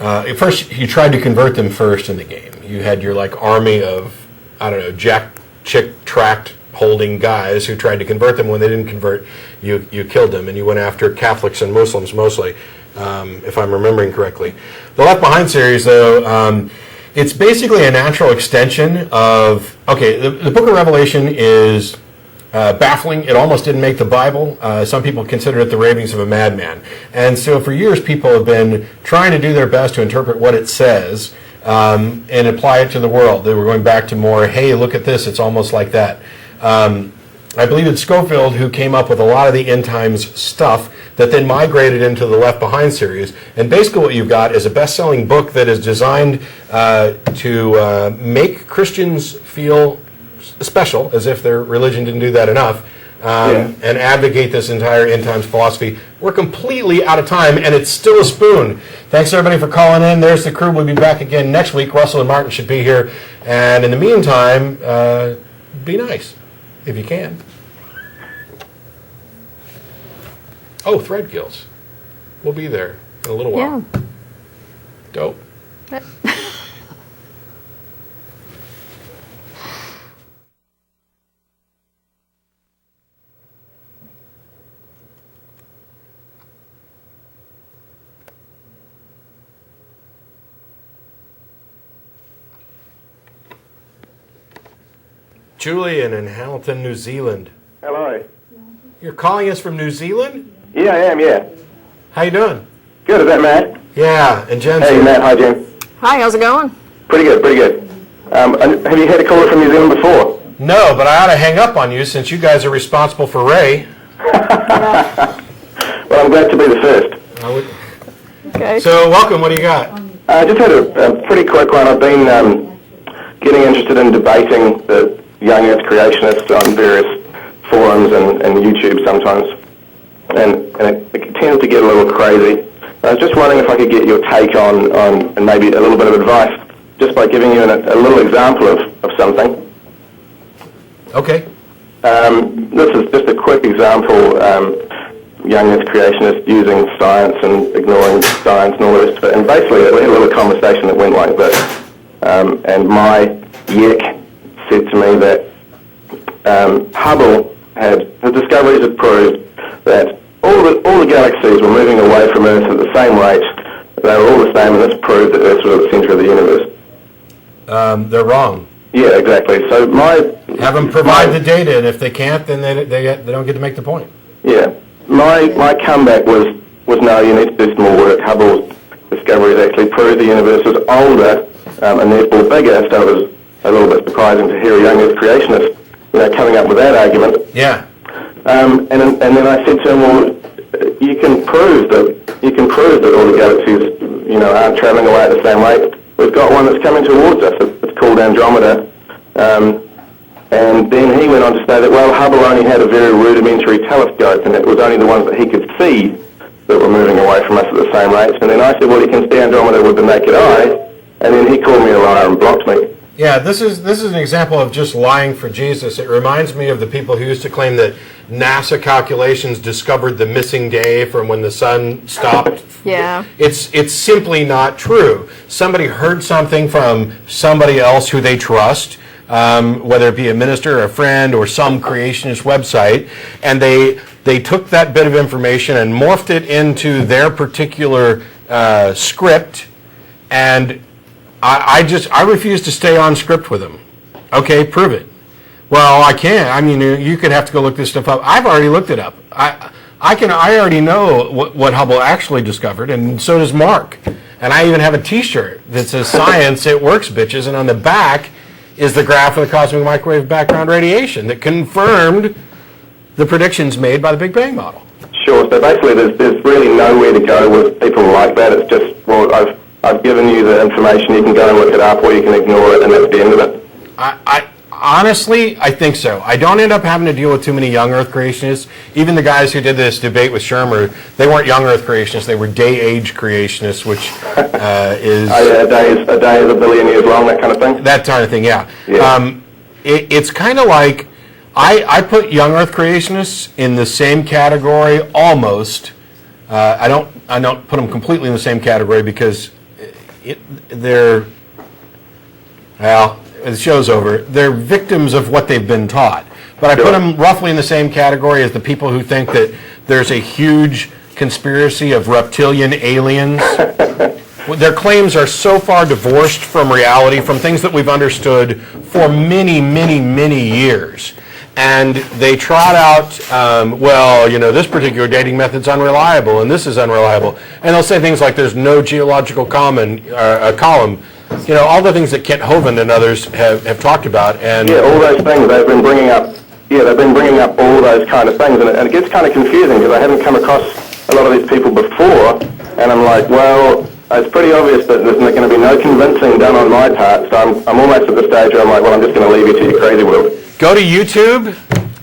At first, you tried to convert them first in the game. You had your army of, I don't know, chick tract holding guys who tried to convert them. When they didn't convert, you killed them, and you went after Catholics and Muslims mostly, if I'm remembering correctly. The Left Behind series, though, it's basically a natural extension of, the Book of Revelation is baffling. It almost didn't make the Bible. Some people consider it the ravings of a madman. And so for years, people have been trying to do their best to interpret what it says and apply it to the world. They were going back to more, hey, look at this, it's almost like that. I believe it's Schofield who came up with a lot of the end times stuff that then migrated into the Left Behind series. And basically what you've got is a best-selling book that is designed to make Christians feel special, as if their religion didn't do that enough, and advocate this entire end times philosophy. We're completely out of time, and it's still a spoon. Thanks, everybody, for calling in. There's the crew. We'll be back again next week. Russell and Martin should be here. And in the meantime, be nice, if you can. Oh, Threadgills. We'll be there in a little while. Yeah. Dope. Julian in Hamilton, New Zealand. Hello. You're calling us from New Zealand? Yeah, I am, yeah. How you doing? Good, is that Matt? Yeah, and Jen's Hey, here. Matt, hi, Jen. Hi, how's it going? Pretty good, pretty good. Have you had a caller from New Zealand before? No, but I ought to hang up on you since you guys are responsible for Ray. Well, I'm glad to be the first. Okay. So, welcome. What do you got? I just had a pretty quick one. I've been getting interested in debating the young earth creationists on various forums and YouTube sometimes. And it tends to get a little crazy. I was just wondering if I could get your take on and maybe a little bit of advice, just by giving you a little example of something. Okay. This is just a quick example, young earth creationists using science and ignoring science and all the rest of it. And basically, we had a little conversation that went like this. And my yek said to me that Hubble the discoveries had proved that all the galaxies were moving away from Earth at the same rate. They were all the same, and this proved that Earth was at the centre of the universe. they're wrong. Yeah, exactly. So have them provide the data, and if they can't, then they don't get to make the point. Yeah, my comeback was no, you need to do some more work. Hubble's discoveries actually proved the universe was older and therefore bigger. So it was a little bit surprising to hear a young Earth creationist, coming up with that argument. Yeah. And then I said to him, well, you can prove that all the galaxies, aren't travelling away at the same rate. We've got one that's coming towards us. It's called Andromeda. And then he went on to say that, well, Hubble only had a very rudimentary telescope, and it was only the ones that he could see that were moving away from us at the same rates. And then I said, well, you can see Andromeda with the naked eye. And then he called me a liar and blocked me. Yeah, this is an example of just lying for Jesus. It reminds me of the people who used to claim that NASA calculations discovered the missing day from when the sun stopped. Yeah. It's simply not true. Somebody heard something from somebody else who they trust, whether it be a minister, a friend, or some creationist website, and they took that bit of information and morphed it into their particular script, and I refuse to stay on script with them. Okay, prove it. Well, I can't. I mean, you could have to go look this stuff up. I've already looked it up. I already know what Hubble actually discovered, and so does Mark. And I even have a T-shirt that says "Science, it works, bitches," and on the back is the graph of the cosmic microwave background radiation that confirmed the predictions made by the Big Bang model. Sure. So basically, there's really nowhere to go with people like that. It's just, well, I've given you the information. You can go and look it up, or you can ignore it, and that's the end of it. Honestly, I think so. I don't end up having to deal with too many young Earth creationists. Even the guys who did this debate with Shermer, they weren't young Earth creationists. They were day-age creationists, which is... a day is a billion years long, that kind of thing? That kind of thing, yeah. It's kind of like... I put young Earth creationists in the same category, almost. I don't put them completely in the same category because they're... Well... The show's over. They're victims of what they've been taught. But I put them roughly in the same category as the people who think that there's a huge conspiracy of reptilian aliens. Their claims are so far divorced from reality, from things that we've understood for many, many, many years. And they trot out, this particular dating method's unreliable, and this is unreliable. And they'll say things like there's no geological column. All the things that Kent Hovind and others have talked about, and all those things they've been bringing up. Yeah, they've been bringing up all those kind of things, and it gets kind of confusing because I haven't come across a lot of these people before, and I'm like, well, it's pretty obvious that there's going to be no convincing done on my part. So I'm almost at the stage where I'm like, well, I'm just going to leave you to your crazy world. Go to YouTube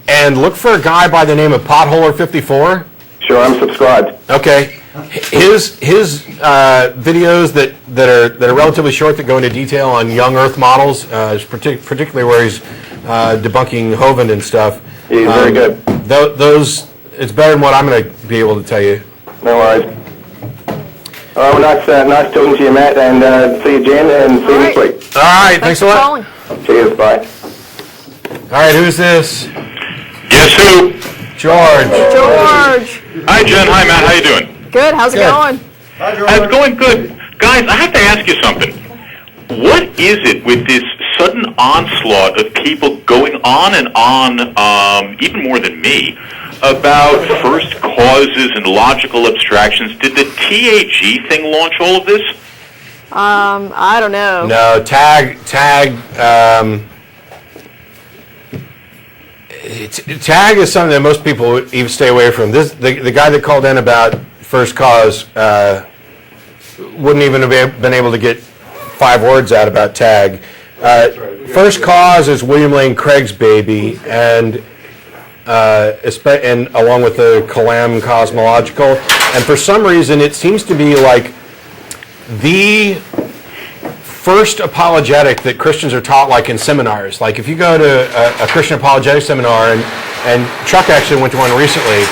and look for a guy by the name of Potholer54. Sure, I'm subscribed. Okay. His videos that are relatively short that go into detail on young Earth models, particularly where he's debunking Hovind and stuff. Yeah, he's very good. Those it's better than what I'm going to be able to tell you. No worries. All right, well, nice talking to you, Matt, and see you, Jen, and see you next week. All right, thanks a lot. Cheers, bye. All right, who's this? Guess who? George. George. Hi, Jen. Hi, Matt. How you doing? Good. How's it going? Hi, George. It's going good. Guys, I have to ask you something. What is it with this sudden onslaught of people going on and on, even more than me, about first causes and logical abstractions? Did the TAG thing launch all of this? I don't know. No, tag. Tag is something that most people even stay away from. The guy that called in about first cause wouldn't even have been able to get 5 words out about tag. First cause is William Lane Craig's baby, and along with the Kalam cosmological, and for some reason it seems to be like the first apologetic that Christians are taught, like in seminars. Like if you go to a Christian apologetic seminar, and Chuck actually went to one recently,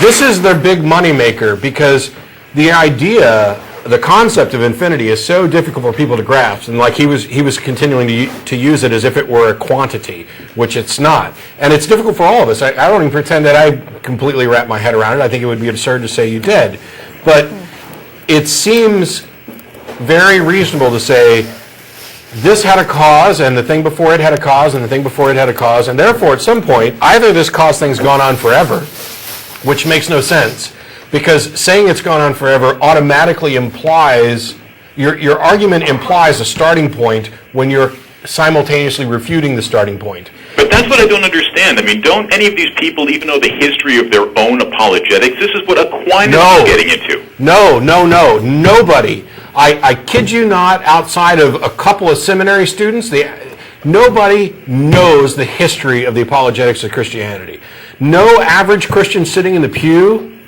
this is their big money maker, because the idea, the concept of infinity is so difficult for people to grasp, and like he was continuing to use it as if it were a quantity, which it's not. And it's difficult for all of us. I don't even pretend that I completely wrap my head around it. I think it would be absurd to say you did. But it seems very reasonable to say this had a cause, and the thing before it had a cause, and the thing before it had a cause, and therefore at some point, either this cause thing's gone on forever, which makes no sense, because saying it's gone on forever automatically implies, your argument implies a starting point when you're simultaneously refuting the starting point. But that's what I don't understand. I mean, don't any of these people even know the history of their own apologetics? This is what Aquinas is getting into. No, nobody. I kid you not, outside of a couple of seminary students, nobody knows the history of the apologetics of Christianity. No average Christian sitting in the pew,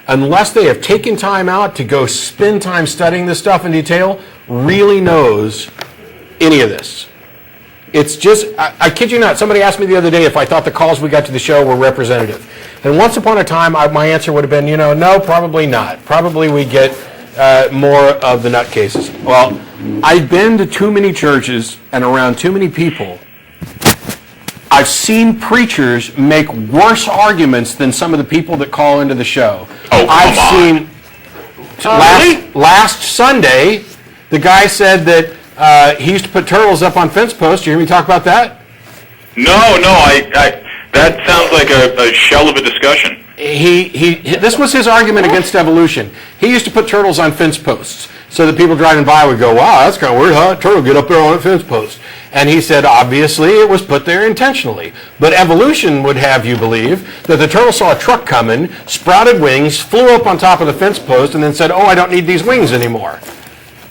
unless they have taken time out to go spend time studying this stuff in detail, really knows any of this. It's just, I kid you not, somebody asked me the other day if I thought the calls we got to the show were representative. And once upon a time, my answer would have been, no, probably not. Probably we get more of the nutcases. Well, I've been to too many churches and around too many people. I've seen preachers make worse arguments than some of the people that call into the show. Oh, come on. Last Sunday, the guy said that he used to put turtles up on fence posts. You hear me talk about that? No, that sounds like a shell of a discussion. This was his argument against evolution. He used to put turtles on fence posts so that people driving by would go, wow, that's kind of weird, huh? A turtle get up there on a fence post. And he said, obviously, it was put there intentionally. But evolution would have you believe that the turtle saw a truck coming, sprouted wings, flew up on top of the fence post, and then said, oh, I don't need these wings anymore.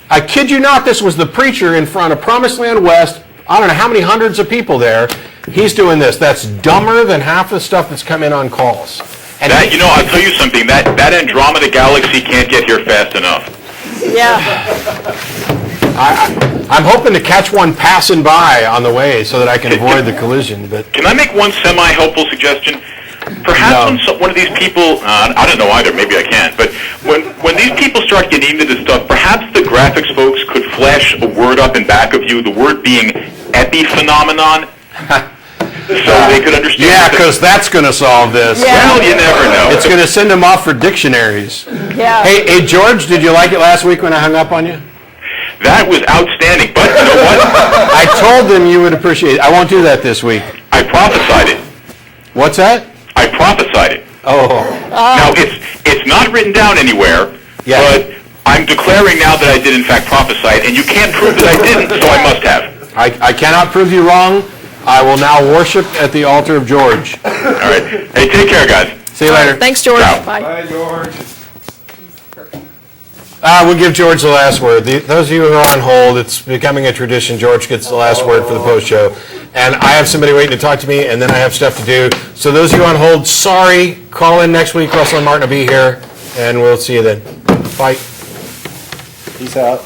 I kid you not, this was the preacher in front of Promised Land West. I don't know how many hundreds of people there. He's doing this. That's dumber than half the stuff that's come in on calls. And I'll tell you something. That Andromeda galaxy can't get here fast enough. Yeah. I'm hoping to catch one passing by on the way so that I can avoid the collision. But can I make one semi-helpful suggestion? Perhaps when one of these people, I don't know either, maybe I can't, but when these people start getting into this stuff, perhaps the graphics folks could flash a word up in back of you, the word being epiphenomenon, so they could understand. Yeah, because that's going to solve this. Yeah. Well, you never know. It's going to send them off for dictionaries. Yeah. Hey, George, did you like it last week when I hung up on you? That was outstanding, but you know what? I told them you would appreciate it. I won't do that this week. I prophesied it. What's that? I prophesied it. Oh. Now, it's not written down anywhere, but I'm declaring now that I did in fact prophesy it, and you can't prove that I didn't, so I must have. I cannot prove you wrong. I will now worship at the altar of George. All right. Hey, take care, guys. See you later. Thanks, George. Ciao. Bye. Bye, George. We'll give George the last word. Those of you who are on hold, it's becoming a tradition. George gets the last word for the post-show. And I have somebody waiting to talk to me, and then I have stuff to do. So those of you on hold, sorry. Call in next week. Russell and Martin will be here, and we'll see you then. Bye. Peace out.